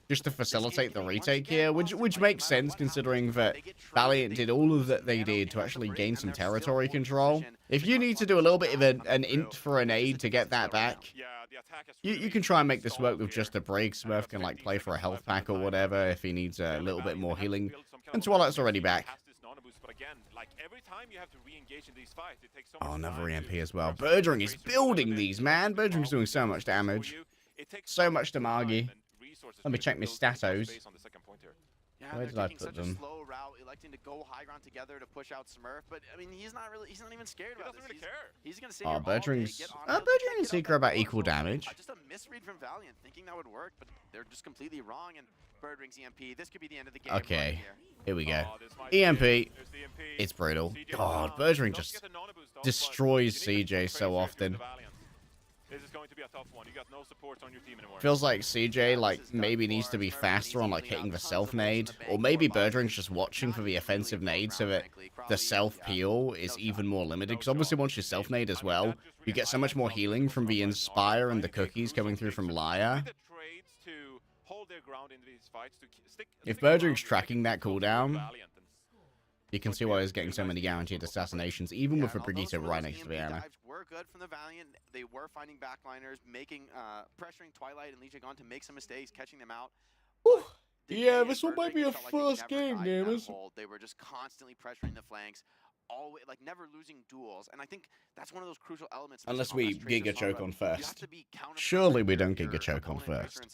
just to facilitate the retake here, which makes sense considering that Valiant did all of that they did to actually gain some territory control. If you need to do a little bit of an int for an aid to get that back, you can try and make this work with just a break. Smurf can like play for a health pack or whatever if he needs a little bit more healing. And Twilight's already back. Oh, another EMP as well. Birdring is building these, man. Birdring's doing so much damage. So much damage. Let me check my statos. Where did I put them? Slow route, electing to go high ground together to push out Smurf, but I mean he's not even scared about this. He's gonna sit here all day, Birdring and Seeker about equal damage. Just a misread from Valiant, thinking that would work, but they're just completely wrong. And Birdring's EMP. This could be the end of the game. Okay, here we go. EMP. It's brutal. God, Birdring just destroys CJ so often. This is going to be a tough one. You got no support on your team anymore. Feels like CJ maybe needs to be faster on hitting the self nade, or maybe Birdring's just watching for the offensive nade so that the self peel is even more limited. Because obviously once you self nade as well, you get so much more healing from the Inspire and the cookies coming through from Lyre. If Birdring's tracking that cooldown, you can see why he's getting so many guaranteed assassinations, even with a Brigitte right next to the Ana. Were good from the Valiant. They were finding backliners, pressuring Twilight and Lijigon to make some mistakes, catching them out. Yeah, this one might be a first game, gamers. They were just constantly pressuring the flanks, always never losing duels, and I think that's one of those crucial elements. Unless we Giga Choke on first. Surely we don't Giga Choke on first.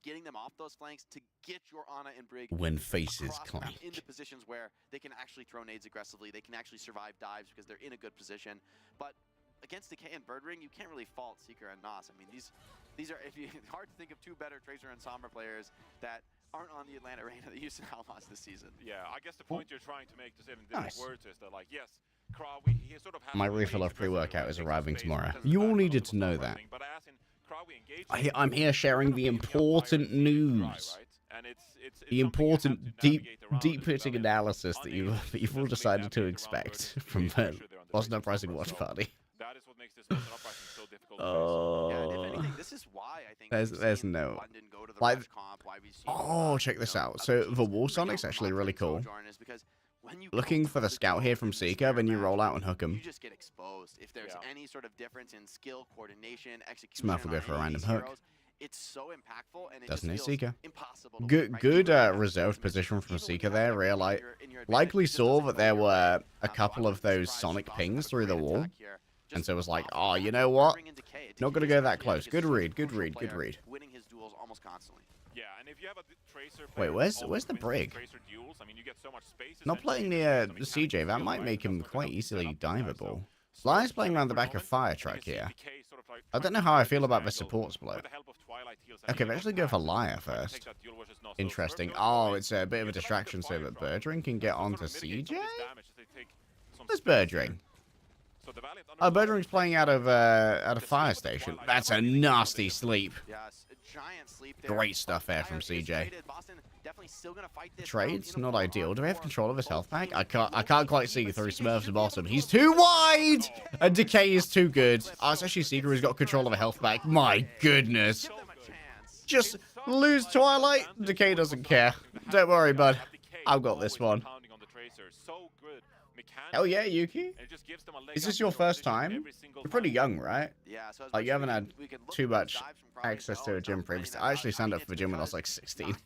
Getting them off those flanks to get your Ana and Brig when faces clank into positions where they can actually throw nades aggressively, they can actually survive dives because they're in a good position. But against Decay and Birdring, you can't really fault Seeker and Nos. I mean, these are hard to think of two better Tracer and Sombra players that aren't on the Atlanta Arena that used to Outlaws this season. Yeah, I guess the point you're trying to make, to say it in different words, is that yes, Krawi, he sort of has my refill of pre-workout is arriving tomorrow. You all needed to know that. I'm here sharing the important news. The important deep-hitting analysis that you've all decided to expect from the Boston Uprising watch party. That is what makes this Boston Uprising so difficult. Oh, if anything, this is why I think there's no oh, check this out. So the Wall Sonic's actually really cool. Looking for the scout here from Seeker, then you roll out and hook him. You just get exposed. If there's any sort of difference in skill, coordination, execution, Smurf will go for a random hook. It's so impactful, and it doesn't just it, Seeker? Impossible. Good reserved position from Seeker there. Likely saw that there were a couple of those Sonic pings through the wall, and so it was like, oh, you know what? Not gonna go that close. Good read. Winning his duels almost constantly. Yeah, and if you have a Tracer wait, where's the Brig? Duels, I mean, you get so much space, not playing near the CJ, that might make him quite easily diveable. Lion's playing around the back of Fire Truck here. I don't know how I feel about the support split. Okay, let's actually go for Liar first. Interesting. Oh, it's a bit of a distraction so that Birdring can get onto CJ? There's Birdring. Oh, Birdring's playing out of Fire Station. That's a nasty sleep. Great stuff there from CJ. Trades, not ideal. Do we have control of his health pack? I can't quite see through Smurf's bottom. He's too wide! And Decay is too good. Oh, it's actually Seeker who's got control of a health pack. My goodness. Just lose Twilight. Decay doesn't care. Don't worry, bud. I've got this one. Hell yeah, Yuki. Is this your first time? You're pretty young, right? Yeah, so like, you haven't had too much access to a gym previously. I actually signed up for the gym when I was like 16.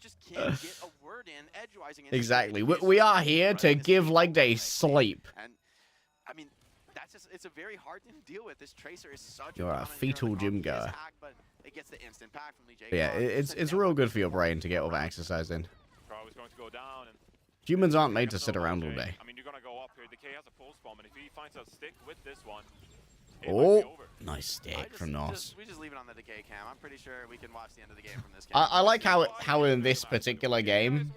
Exactly. We are here to give leg day sleep. And I mean, that's just, it's a very hard thing to deal with. This Tracer is such You're a fetal gym goer. It gets the instant pack from Lee Yeah, it's real good for your brain to get all that exercise in. Humans aren't made to sit around all day. I mean, you're gonna go up here. Decay has a pulse bomb, and if he finds a stick with this one, oh, nice stick from Nos. We just leave it on the Decay cam. I'm pretty sure we can watch the end of the game from this game. I like how in this particular game,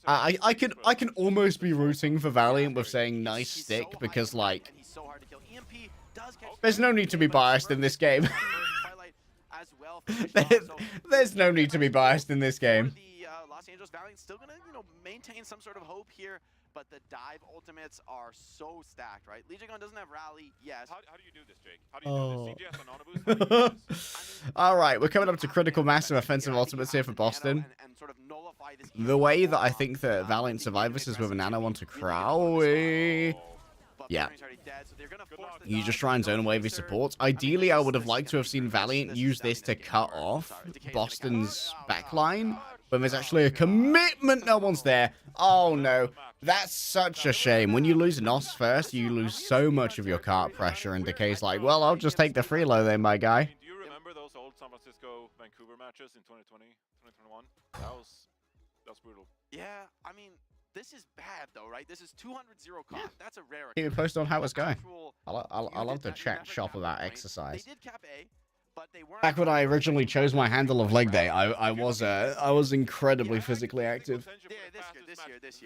I can almost be rooting for Valiant with saying nice stick because like, there's no need to be biased in this game. There's no need to be biased in this game. Los Angeles Valiant still gonna, maintain some sort of hope here, but the dive ultimates are so stacked, right? Legion doesn't have rally, yes. How do you do this, Jake? How do you do this? CJ has an autoboost? All right, we're coming up to critical mass of offensive ultimates here for Boston. The way that I think that Valiant survive this is with a nano onto Crowley. Yeah. You just try and zone away these supports. Ideally, I would have liked to have seen Valiant use this to cut off Boston's backline. When there's actually a commitment, no one's there. Oh no, that's such a shame. When you lose Nos first, you lose so much of your cart pressure, and Decay's like, well, I'll just take the freelo then, my guy. Do you remember those old San Francisco Vancouver matches in 2020, 2021? That was brutal. Yeah, I mean, this is bad though, right? This is 200-0 cart. Yeah. That's a rare. Keep me posted on how it's going. I love to chat shop about exercise. They did cap A. Back when I originally chose my handle of leg day, I was incredibly physically active.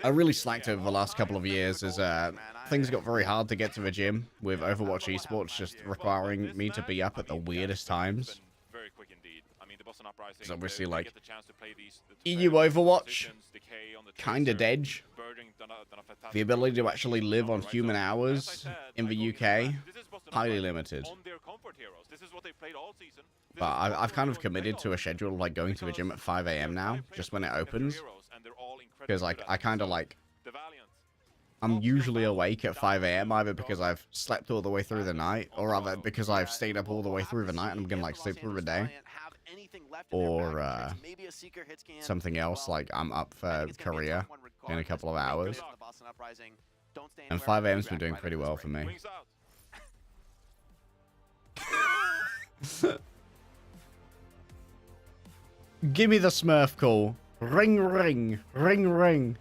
I really slacked over the last couple of years as things got very hard to get to the gym with Overwatch esports just requiring me to be up at the weirdest times. Because obviously, like, EU Overwatch, kinda dead. The ability to actually live on human hours in the UK, highly limited. But I've kind of committed to a schedule of like going to the gym at 5 AM now, just when it opens. Because like I kind of like, I'm usually awake at 5 AM either because I've slept all the way through the night, or rather because I've stayed up all the way through the night and I'm gonna like sleep through the day. Or something else, like I'm up for Korea in a couple of hours. And 5 AM's been doing pretty well for me. Give me the Smurf call. Ring, ring, ring, ring.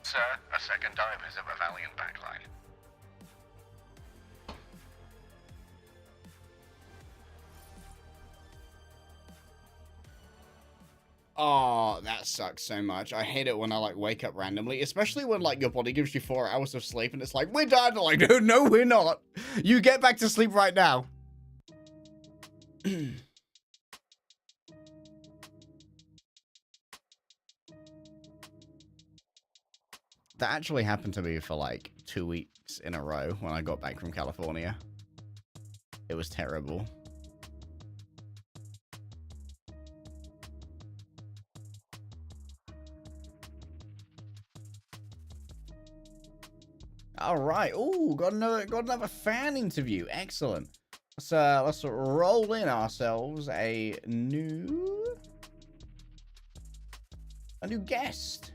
Sir, a second dive is of a Valiant backline. Oh, that sucks so much. I hate it when I like wake up randomly, especially when like your body gives you 4 hours of sleep and it's like, we're done. I'm like, no, we're not. You get back to sleep right now. That actually happened to me for like 2 weeks in a row when I got back from California. It was terrible. All right. Oh, got another fan interview. Excellent. Let's roll in ourselves a new guest.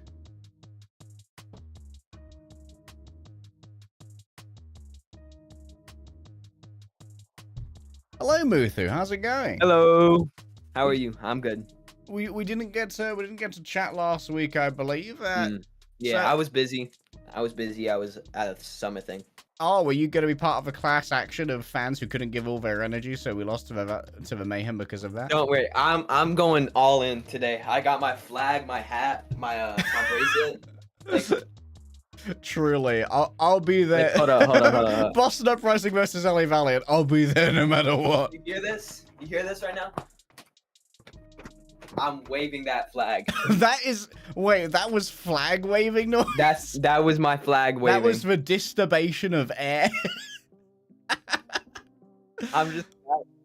Hello, Muthu. How's it going? Hello. How are you? I'm good. We didn't get to chat last week, I believe. Yeah, I was busy. I was busy. I was at a summit thing. Oh, were you going to be part of a class action of fans who couldn't give all their energy, so we lost to the mayhem because of that? Don't worry. I'm going all in today. I got my flag, my hat, my bracelet. Like, truly, I'll be there. Like, hold on. Boston Uprising versus LA Valiant. I'll be there no matter what. You hear this? You hear this right now? I'm waving that flag. That was flag waving noise? That was my flag waving. That was the disturbation of air. I'm just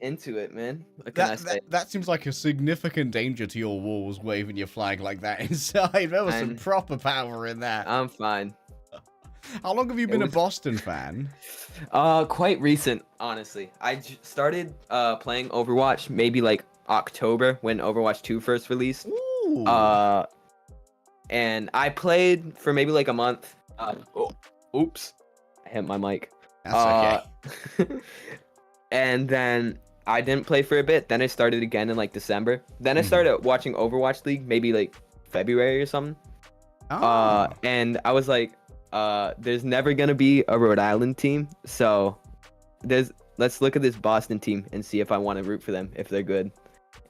into it, man. What can I say? That seems like a significant danger to your walls, waving your flag like that inside. There was some proper power in that. I'm fine. How long have you been a Boston fan? Quite recent, honestly. I started playing Overwatch maybe like October when Overwatch 2 first released. Ooh. And I played for maybe like a month. Oops. I hit my mic. That's okay. And then I didn't play for a bit. Then I started again in like December. Then I started watching Overwatch League maybe like February or something. Oh. And I was like, there's never gonna be a Rhode Island team, so let's look at this Boston team and see if I want to root for them if they're good.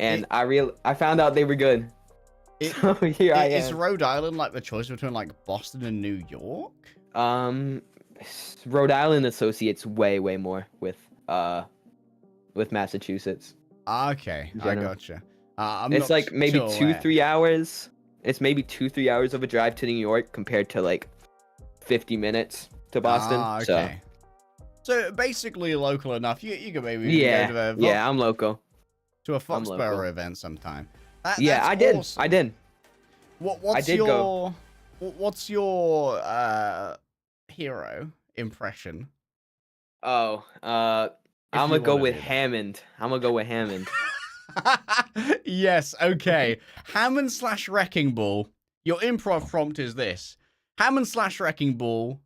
And I found out they were good. So here I am. Is Rhode Island like the choice between like Boston and New York? Rhode Island associates way more with Massachusetts. Okay, I gotcha. It's like maybe 2-3 hours. It's maybe 2-3 hours of a drive to New York compared to like 50 minutes to Boston. Okay. So basically local enough. You can maybe go to I'm local. To a Foxborough event sometime. Yeah, I did. Awesome. I did. What's your hero impression? Oh, I'm gonna go with Hammond. Yes, okay. Hammond / Wrecking Ball. Your improv prompt is this. Hammond / Wrecking Ball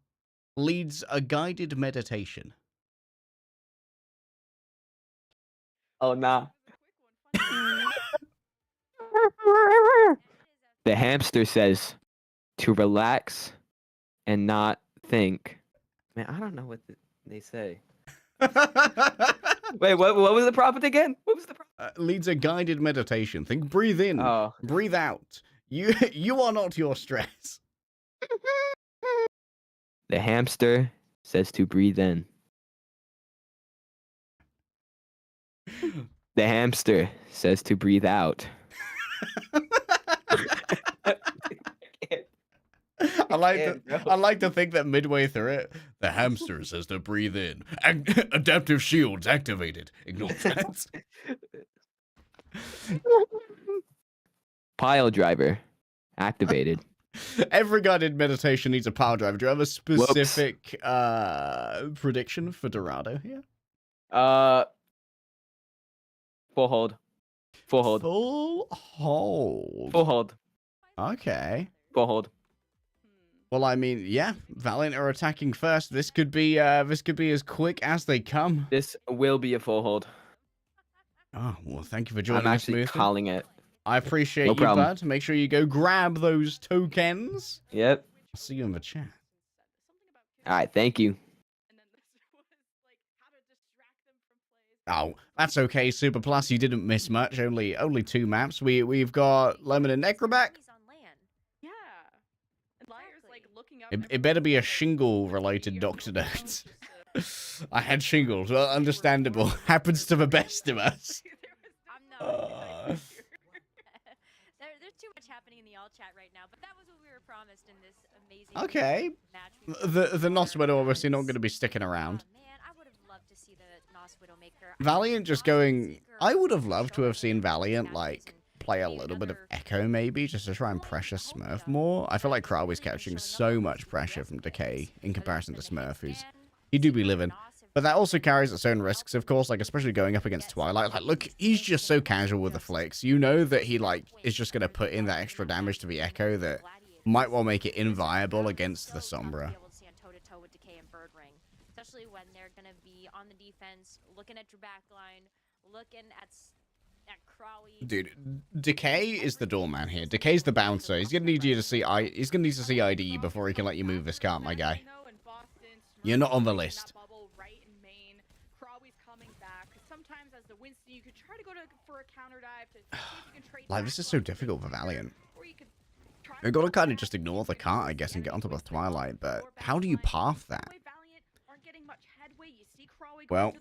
leads a guided meditation. Oh, nah. The hamster says to relax and not think. Man, I don't know what they say. Wait, what was the prompt again? What was the prompt? Leads a guided meditation. Think, breathe in, breathe out. You are not your stress. The hamster says to breathe in. The hamster says to breathe out. I like to think that midway through it, the hamster says to breathe in. Adaptive shields activated. Ignore that. Pile driver activated. Every guided meditation needs a pile driver. Do you have a specific prediction for Dorado here? Full hold. Full hold. Full hold. Full hold. Okay. Full hold. Well, I mean, yeah, Valiant are attacking first. This could be as quick as they come. This will be a full hold. Oh, well, thank you for joining us. I'm actually calling it. I appreciate you, bud. Make sure you go grab those tokens. Yep. I'll see you in the chat. All right, thank you. Oh, that's okay, Super Plus. You didn't miss much. Only 2 maps. We've got Lemon and Necroback. It better be a shingle-related Doctor Note. I had shingles. Well, understandable. Happens to the best of us. There's too much happening in the all chat right now, but that was what we were promised in this amazing match. The Nos Widow obviously not going to be sticking around. Man, I would have loved to see the Nos Widowmaker. Valiant just going... I would have loved to have seen Valiant, like, play a little bit of Echo, maybe, just to try and pressure Smurf more. I feel like Krawi's catching so much pressure from Decay in comparison to Smurf, he do be living. But that also carries its own risks, of course, like, especially going up against Twilight. Like, look, he's just so casual with the flicks. You know that he, like, is just going to put in that extra damage to the Echo that might well make it inviable against the Sombra. Especially when they're going to be on the defense, looking at your back line, looking at Dude, Decay is the doorman here. Decay's the bouncer. He's gonna need you to see he's gonna need to see ID before he can let you move this cart, my guy. You're not on the list. Like, this is so difficult for Valiant. We've got to kind of just ignore the cart, I guess, and get onto the Twilight, but how do you path that? Well,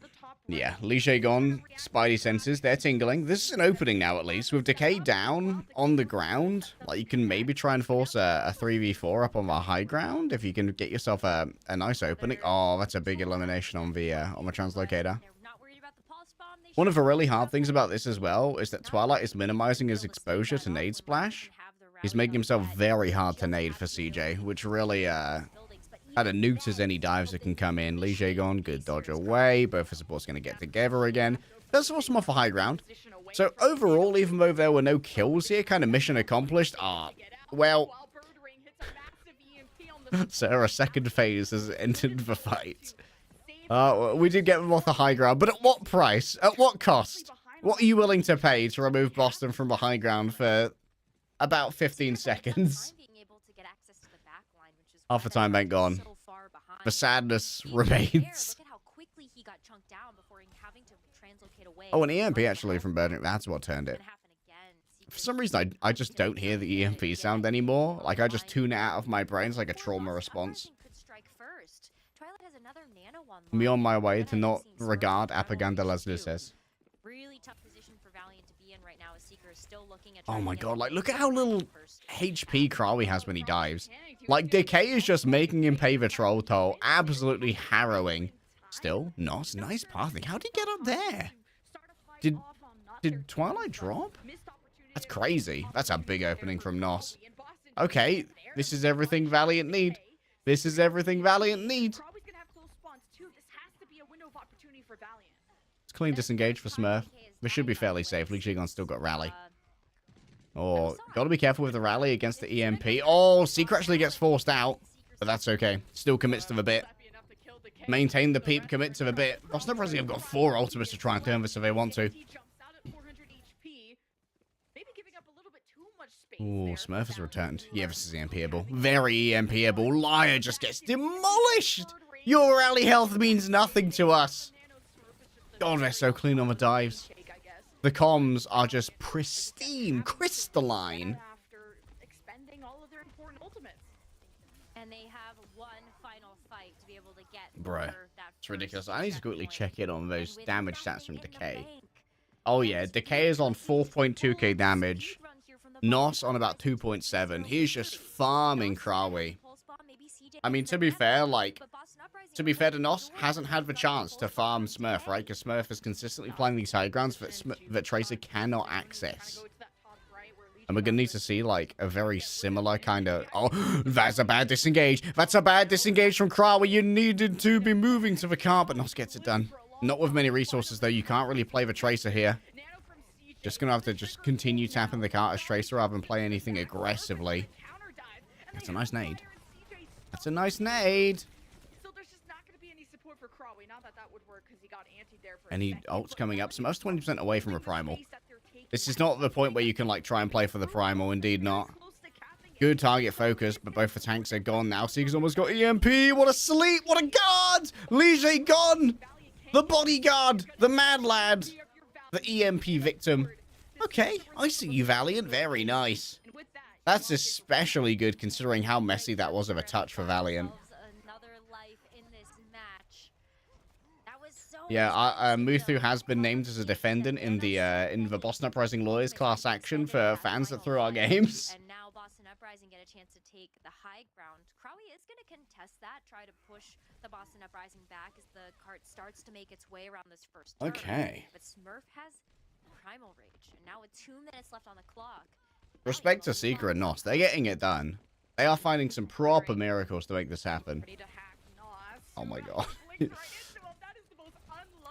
yeah, Liege gone, Spidey senses, they're tingling. This is an opening now, at least. With Decay down on the ground, like, you can maybe try and force a 3v4 up on the high ground if you can get yourself a nice opening. Oh, that's a big elimination on the translocator. One of the really hard things about this as well is that Twilight is minimizing his exposure to nade splash. He's making himself very hard to nade for CJ, which really kind of neuters any dives that can come in. Liege gone, good dodge away. Both the supports going to get together again. Let's force them off the high ground. So overall, even though there were no kills here, kind of mission accomplished. Well, so a second phase has entered the fight. We did get them off the high ground, but at what price? At what cost? What are you willing to pay to remove Boston from the high ground for about 15 seconds? Half the time ain't gone. The sadness remains. Oh, an EMP actually from Burning. That's what turned it. For some reason, I just don't hear the EMP sound anymore. Like, I just tune it out of my brain. It's like a trauma response. Me on my way to not regard Apaganda las luces. Oh my god, like, look at how little HP Krawi has when he dives. Like, Decay is just making him pay the troll toll. Absolutely harrowing. Still, Nos, nice pathing. How did he get up there? Did Twilight drop? That's crazy. That's a big opening from Nos. Okay, this is everything Valiant need. This is everything Valiant need. It's clean disengage for Smurf. This should be fairly safe. Lee Jigon's still got rally. Oh, gotta be careful with the rally against the EMP. Oh, Seeker actually gets forced out. But that's okay. Still commits to the bit. Maintain the peep, commit to the bit. Boston Uprising have got 4 ultimates to try and turn this if they want to. Ooh, Smurf has returned. Yeah, this is EMP-able. Very EMP-able. Liar just gets demolished! Your rally health means nothing to us. God, they're so clean on the dives. The comms are just pristine, crystalline. And they have one final fight to be able to get. Bruh, it's ridiculous. I need to quickly check in on those damage stats from Decay. Oh yeah, Decay is on 4.2k damage. Nos on about 2.7. He's just farming Krawi. I mean, to be fair, to Nos, hasn't had the chance to farm Smurf, right? Because Smurf is consistently playing these high grounds that Tracer cannot access. And we're going to need to see, like, a very similar kind of... Oh, that's a bad disengage. That's a bad disengage from Krawi. You needed to be moving to the car, but Nos gets it done. Not with many resources, though. You can't really play the Tracer here. Just going to have to just continue tapping the cart as Tracer rather than play anything aggressively. That's a nice nade. That's a nice nade. Any ults coming up. Smurf's 20% away from a primal. This is not the point where you can, like, try and play for the primal. Indeed not. Good target focus, but both the tanks are gone now. Seeker's almost got EMP. What a sleep. What a guard. Liege gone. The bodyguard. The mad lad. The EMP victim. Okay, I see you, Valiant. Very nice. That's especially good considering how messy that was of a touch for Valiant. Yeah, Muthu has been named as a defendant in the Boston Uprising Lawyers class action for fans that threw our games. And now Boston Uprising get a chance to take the high ground. Krawi is going to contest that, try to push the Boston Uprising back as the cart starts to make its way around this first turn. Okay. But Smurf has Primal Rage, and now with 2 minutes left on the clock. Respect to Seeker and Nos. They're getting it done. They are finding some proper miracles to make this happen. Oh my god.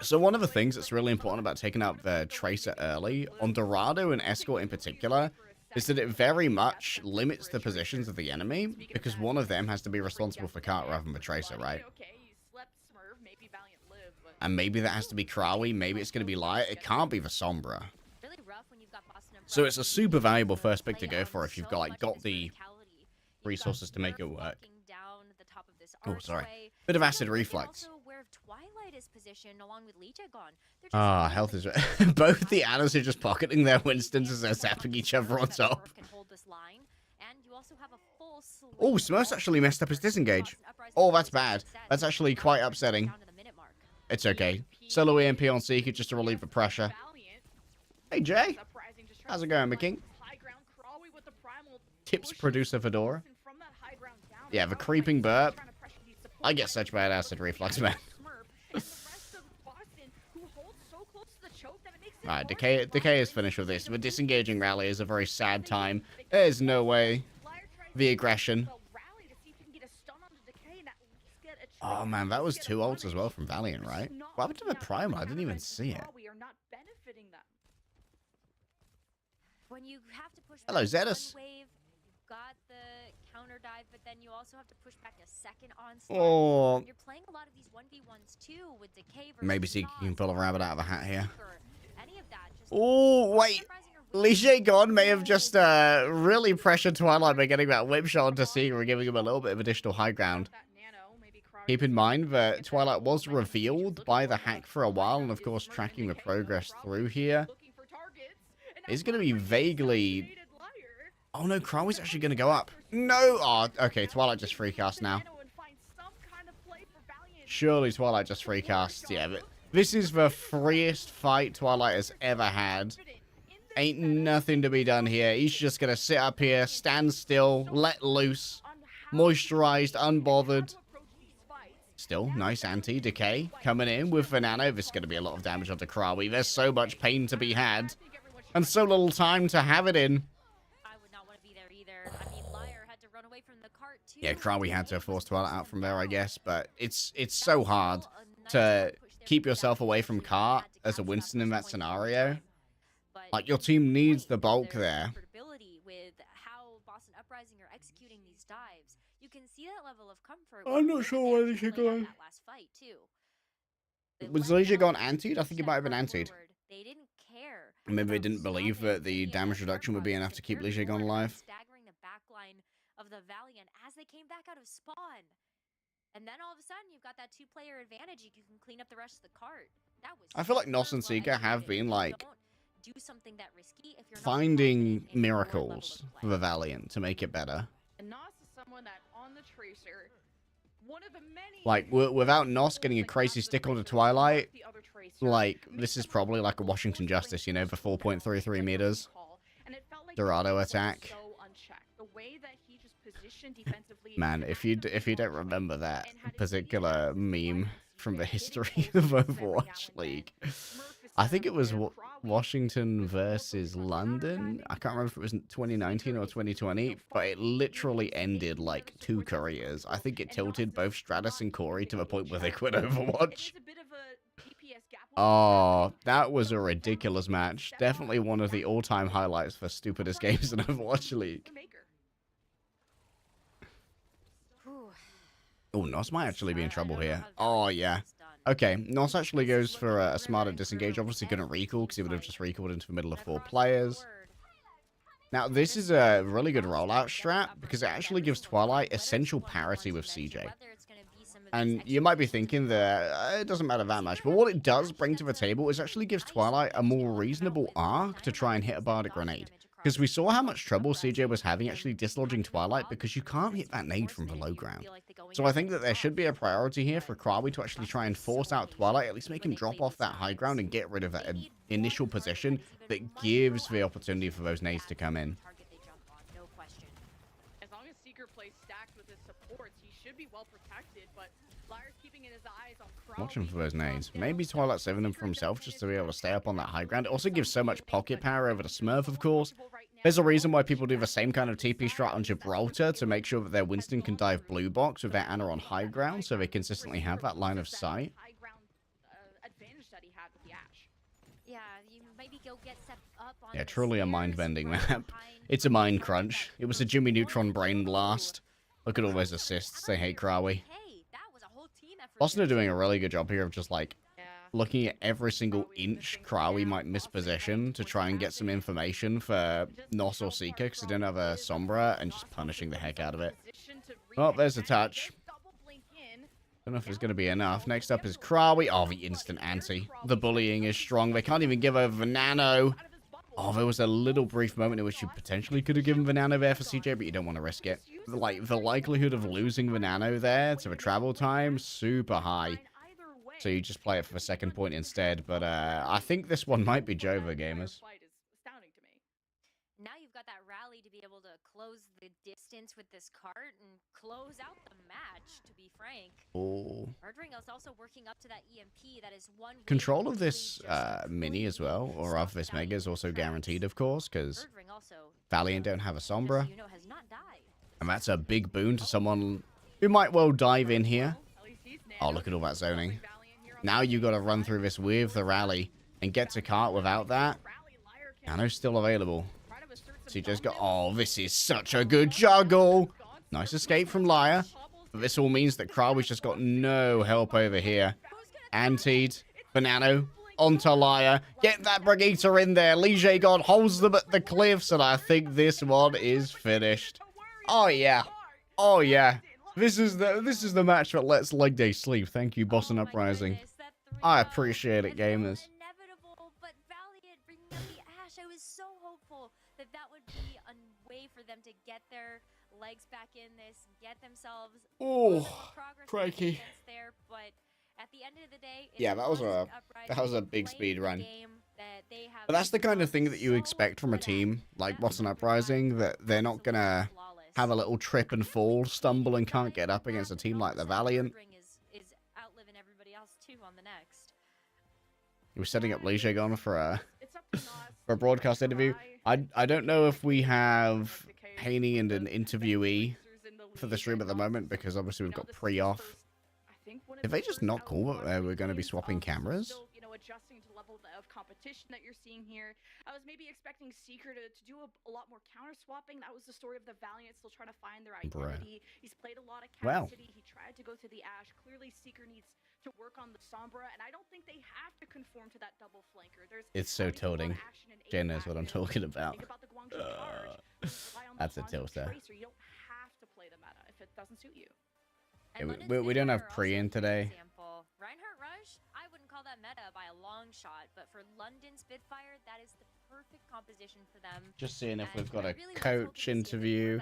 So one of the things that's really important about taking out the Tracer early, on Dorado and Escort in particular, is that it very much limits the positions of the enemy, because one of them has to be responsible for cart rather than the Tracer, right? And maybe that has to be Krawi, maybe it's going to be Light. It can't be the Sombra. So it's a super valuable first pick to go for if you've got the resources to make it work. Oh, sorry. Bit of acid reflux. Ah, health is... Both the Annas are just pocketing their Winstons as they're zapping each other on top. Oh, Smurf's actually messed up his disengage. Oh, that's bad. That's actually quite upsetting. It's okay. Solo EMP on Seeker just to relieve the pressure. Hey, Jay. How's it going, McKing? Tips producer Fedora. Yeah, the creeping burp. I get such bad acid reflux, man. Alright, Decay is finished with this. The disengaging rally is a very sad time. There's no way. The aggression. Oh man, that was 2 ults as well from Valiant, right? What happened to the Primal? I didn't even see it. Hello, Zedus. Got the counter dive, but then you also have to push back a second onslaught. Oh. You're playing a lot of these 1v1s too with Decay versus Maybe Seeker can pull a rabbit out of a hat here. Any of that, just Oh, wait. Ligier God may have just really pressured Twilight by getting that whip shot onto Seeker and giving him a little bit of additional high ground. Keep in mind that Twilight was revealed by the hack for a while, and of course tracking the progress through here is going to be vaguely... Oh no, Crowley's actually going to go up. No! Oh, okay, Twilight just free cast now. Surely Twilight just free casts. Yeah, but this is the freest fight Twilight has ever had. Ain't nothing to be done here. He's just going to sit up here, stand still, let loose, moisturized, unbothered. Still, nice anti-decay coming in with the nano. This is going to be a lot of damage onto Krawi. There's so much pain to be had, and so little time to have it in. Yeah, Krawi had to force Twilight out from there, I guess, but it's so hard to keep yourself away from cart as a Winston in that scenario. Like, your team needs the bulk there. With how Boston Uprising are executing these dives, you can see that level of comfort. I'm not sure where they should go. Was Leisure gone antied? I think it might have been antied. They didn't care. Maybe they didn't believe that the damage reduction would be enough to keep Leisure gone alive. Staggering the backline of the Valiant as they came back out of spawn. And then all of a sudden, you've got that 2-player advantage. You can clean up the rest of the cart. That was I feel like Nos and Seeker have been, like, do something that risky if you're finding miracles for the Valiant to make it better. And Nos is someone that on the Tracer, one of the many like without Nos getting a crazy stick onto Twilight, like this is probably like a Washington Justice, you know, the 4.33 meters Dorado attack. Man, if you don't remember that particular meme from the history of Overwatch League, I think it was Washington versus London. I can't remember if it was 2019 or 2020, but it literally ended like 2 careers. I think it tilted both Stratus and Corey to the point where they quit Overwatch. Oh, that was a ridiculous match. Definitely one of the all-time highlights for stupidest games in Overwatch League. Oh, Nos might actually be in trouble here. Oh, yeah. Okay, Nos actually goes for a smarter disengage. Obviously couldn't recall because he would have just recalled into the middle of 4 players. Now, this is a really good rollout strat because it actually gives Twilight essential parity with CJ. And you might be thinking that it doesn't matter that much, but what it does bring to the table is actually gives Twilight a more reasonable arc to try and hit a Bardic Grenade. Because we saw how much trouble CJ was having actually dislodging Twilight because you can't hit that nade from below ground. So I think that there should be a priority here for Krawi to actually try and force out Twilight, at least make him drop off that high ground and get rid of that initial position that gives the opportunity for those nades to come in. As long as Seeker plays stacked with his supports, he should be well protected, but Liar's keeping in his eyes on Krawi. Watching for those nades. Maybe Twilight saving them for himself just to be able to stay up on that high ground. It also gives so much pocket power over the Smurf, of course. There's a reason why people do the same kind of TP strat on Gibraltar to make sure that their Winston can dive blue box with their Ana on high ground so they consistently have that line of sight. Yeah, truly a mind-bending map. It's a mind crunch. It was a Jimmy Neutron brain blast. Look at all those assists. They hate Krawi. Boston are doing a really good job here of just, like, looking at every single inch Krawi might miss position to try and get some information for Nos or Seeker because they don't have a Sombra, and just punishing the heck out of it. Oh, there's a touch. Don't know if it's going to be enough. Next up is Krawi. Oh, the instant anti. The bullying is strong. They can't even give over the nano. Oh, there was a little brief moment in which you potentially could have given the nano there for CJ, but you don't want to risk it. Like, the likelihood of losing the nano there to the travel time, super high. So you just play it for the second point instead. But I think this one might be Jova, gamers. Now you've got that rally to be able to close the distance with this cart and close out the match, to be frank. Oh. Birdring is also working up to that EMP. That is one Control of this mini as well, or of this mega, is also guaranteed, of course, because Valiant don't have a Sombra. And that's a big boon to someone who might well dive in here. Oh, look at all that zoning. Now you got to run through this with the rally and get to cart without that. Nano's still available. So you just got, oh, this is such a good juggle. Nice escape from Liar. But this all means that Krawi's just got no help over here. Antied, Banano, onto Liar. Get that Brigitte in there. Lige God holds them at the cliffs, and I think this one is finished. Oh, yeah. Oh, yeah. This is the match that lets leg day sleep. Thank you, Boston Uprising. I appreciate it, gamers. I was so hopeful that that would be a way for them to get their legs back in this, get themselves crikey. There, but at the end of the day, yeah, that was a big speed run. But that's the kind of thing that you expect from a team like Boston Uprising, that they're not gonna have a little trip and fall, stumble, and can't get up against a team like the Valiant. Is outliving everybody else too on the next. We're setting up Lige Gone for a broadcast interview. I don't know if we have Haney and an interviewee for the stream at the moment, because obviously we've got pre-off. Did they just not call that we're going to be swapping cameras? Adjusting to the level of competition that you're seeing here. I was maybe expecting Seeker to do a lot more counter swapping. That was the story of the Valiant still trying to find their identity. He's played a lot of Cat City. He tried to go to the Ash. Clearly Seeker needs to work on the Sombra, and I don't think they have to conform to that double flanker. It's so tilting. Jen knows what I'm talking about. That's a tilter. You don't have to play the meta if it doesn't suit you. Yeah, we don't have pre-in today. Reinhardt Rush, I wouldn't call that meta by a long shot, but for London Spitfire, that is the perfect composition for them. Just seeing if we've got a coach interview.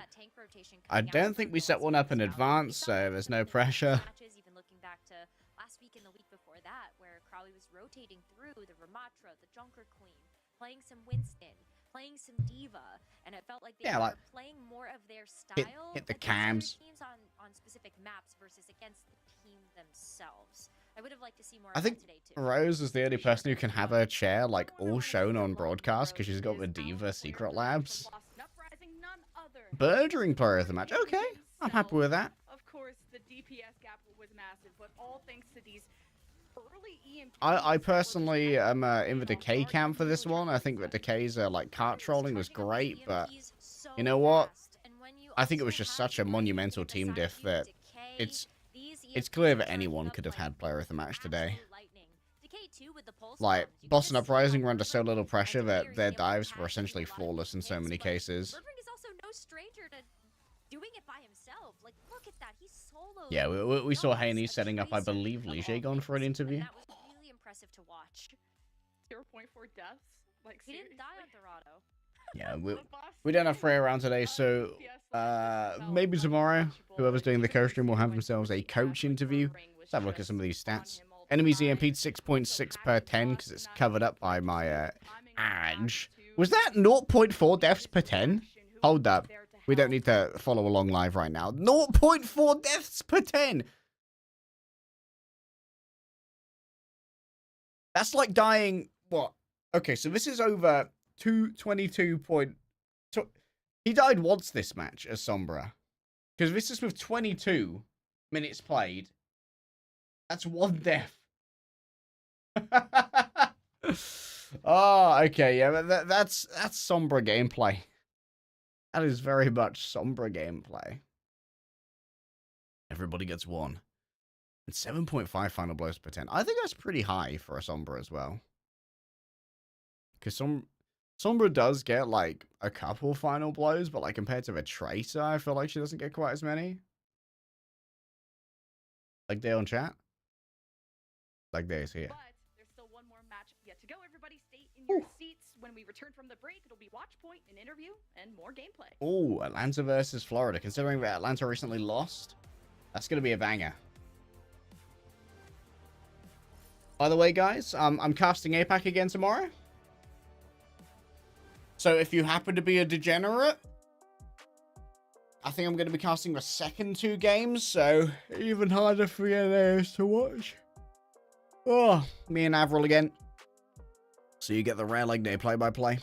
I don't think we set one up in advance, so there's no pressure. Even looking back to last week and the week before that, where Crowley was rotating through the Ramatra, the Junker Queen, playing some Winston, playing some Diva, and it felt like they were playing more of their style. Hit the cams. Teams on specific maps versus against the team themselves. I would have liked to see more. I think today too. Rose is the only person who can have her chair like all shown on broadcast because she's got the Diva Secret Labs. Birdring player of the match. Okay, I'm happy with that. Of course, the DPS gap was massive, but all thanks to these early EMP. I personally am in the Decay camp for this one. I think that Decay's like cart trolling was great, but you know what? I think it was just such a monumental team diff that it's clear that anyone could have had player of the match today. Like, Boston Uprising were under so little pressure that their dives were essentially flawless in so many cases. Birdring is also no stranger to doing it by himself. Like, look at that. He's solo. Yeah, we saw Haney setting up, I believe, Lige Gone for an interview. That was really impressive to watch. 0.4 deaths? Like, he didn't die on Dorado. Yeah, we don't have Freya around today, so maybe tomorrow, whoever's doing the co-stream will have themselves a coach interview. Let's have a look at some of these stats. Enemies EMP'd 6.6 per 10 because it's covered up by my Edge. Was that 0.4 deaths per 10? Hold up. We don't need to follow along live right now. 0.4 deaths per 10! That's like dying, what? Okay, so this is over 222 point... He died once this match as Sombra. Because this is with 22 minutes played. That's one death. Oh, okay, yeah, but that's Sombra gameplay. That is very much Sombra gameplay. Everybody gets one. And 7.5 final blows per 10. I think that's pretty high for a Sombra as well. Because Sombra does get, like, a couple final blows, but, like, compared to a Tracer, I feel like she doesn't get quite as many. Like they on chat? Like this here. But there's still one more match yet to go. Everybody stay in your seats. When we return from the break, it'll be watch point, an interview, and more gameplay. Oh, Atlanta versus Florida. Considering that Atlanta recently lost, that's going to be a banger. By the way, guys, I'm casting APAC again tomorrow. So if you happen to be a degenerate, I think I'm going to be casting the second 2 games, so even harder for you those to watch. Oh, me and Avril again. So you get the rare leg day play-by-play.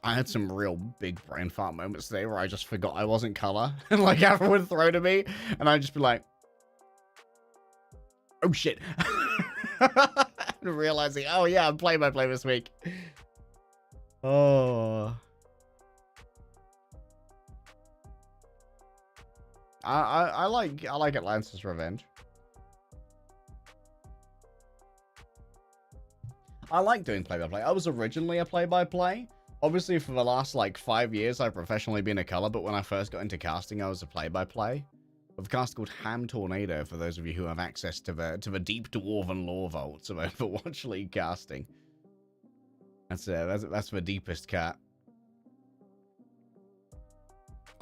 I had some real big brain fart moments today where I just forgot I wasn't color. And like Avril would throw to me, and I'd just be like, oh shit. And realizing, oh yeah, I'm play-by-play this week. Oh. I like Atlantis Revenge. I like doing play-by-play. I was originally a play-by-play. Obviously, for the last, like, 5 years, I've professionally been a color, but when I first got into casting, I was a play-by-play. I've a cast called Ham Tornado, for those of you who have access to the deep dwarven lore vaults of Overwatch League casting. That's the deepest cat.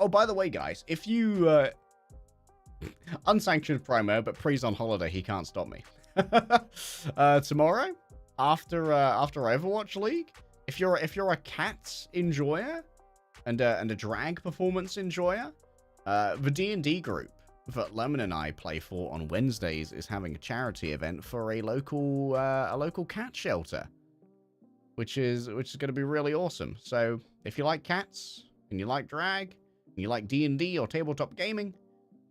Oh, by the way, guys, if you... unsanctioned primer, but Pre's on holiday, he can't stop me. Tomorrow... After Overwatch League, if you're a cats enjoyer and a drag performance enjoyer, the D&D group that Lemon and I play for on Wednesdays is having a charity event for a local cat shelter, which is going to be really awesome. So if you like cats and you like drag and you like D&D or tabletop gaming,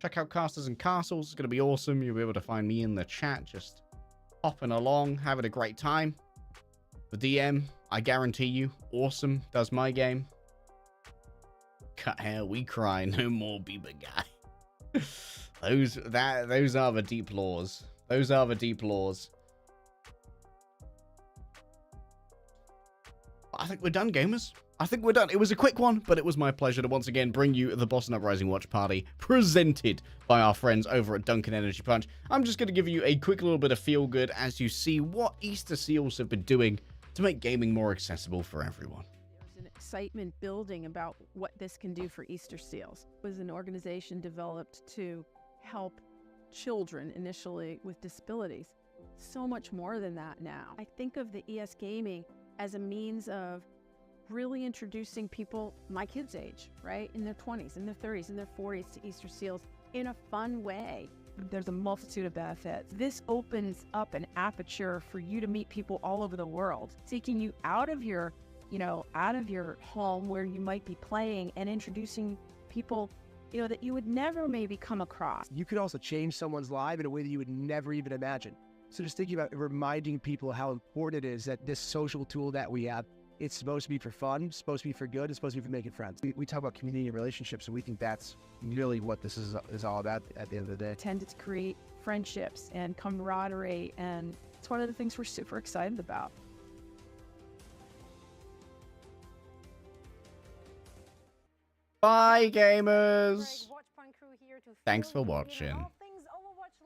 check out Casters and Castles. It's going to be awesome. You'll be able to find me in the chat just hopping along, having a great time. The DM, I guarantee you, awesome, does my game. Cut hair, we cry, no more Bieber guy. Those are the deep laws. Those are the deep laws. I think we're done, gamers. I think we're done. It was a quick one, but it was my pleasure to once again bring you the Boston Uprising Watch Party, presented by our friends over at Dunkin' Energy Punch. I'm just going to give you a quick little bit of feel-good as you see what Easter Seals have been doing to make gaming more accessible for everyone. There's an excitement building about what this can do for Easter Seals. It was an organization developed to help children initially with disabilities. So much more than that now. I think of the ES Gaming as a means of really introducing people my kids' age, right? In their 20s, in their 30s, in their 40s to Easter Seals in a fun way. There's a multitude of benefits. This opens up an aperture for you to meet people all over the world, taking you out of your, out of your home where you might be playing and introducing people, that you would never maybe come across. You could also change someone's life in a way that you would never even imagine. So just thinking about reminding people how important it is that this social tool that we have, it's supposed to be for fun, it's supposed to be for good, it's supposed to be for making friends. We talk about community and relationships, and we think that's really what this is all about at the end of the day. Tended to create friendships and camaraderie, and it's one of the things we're super excited about. Bye, gamers. Thanks for watching.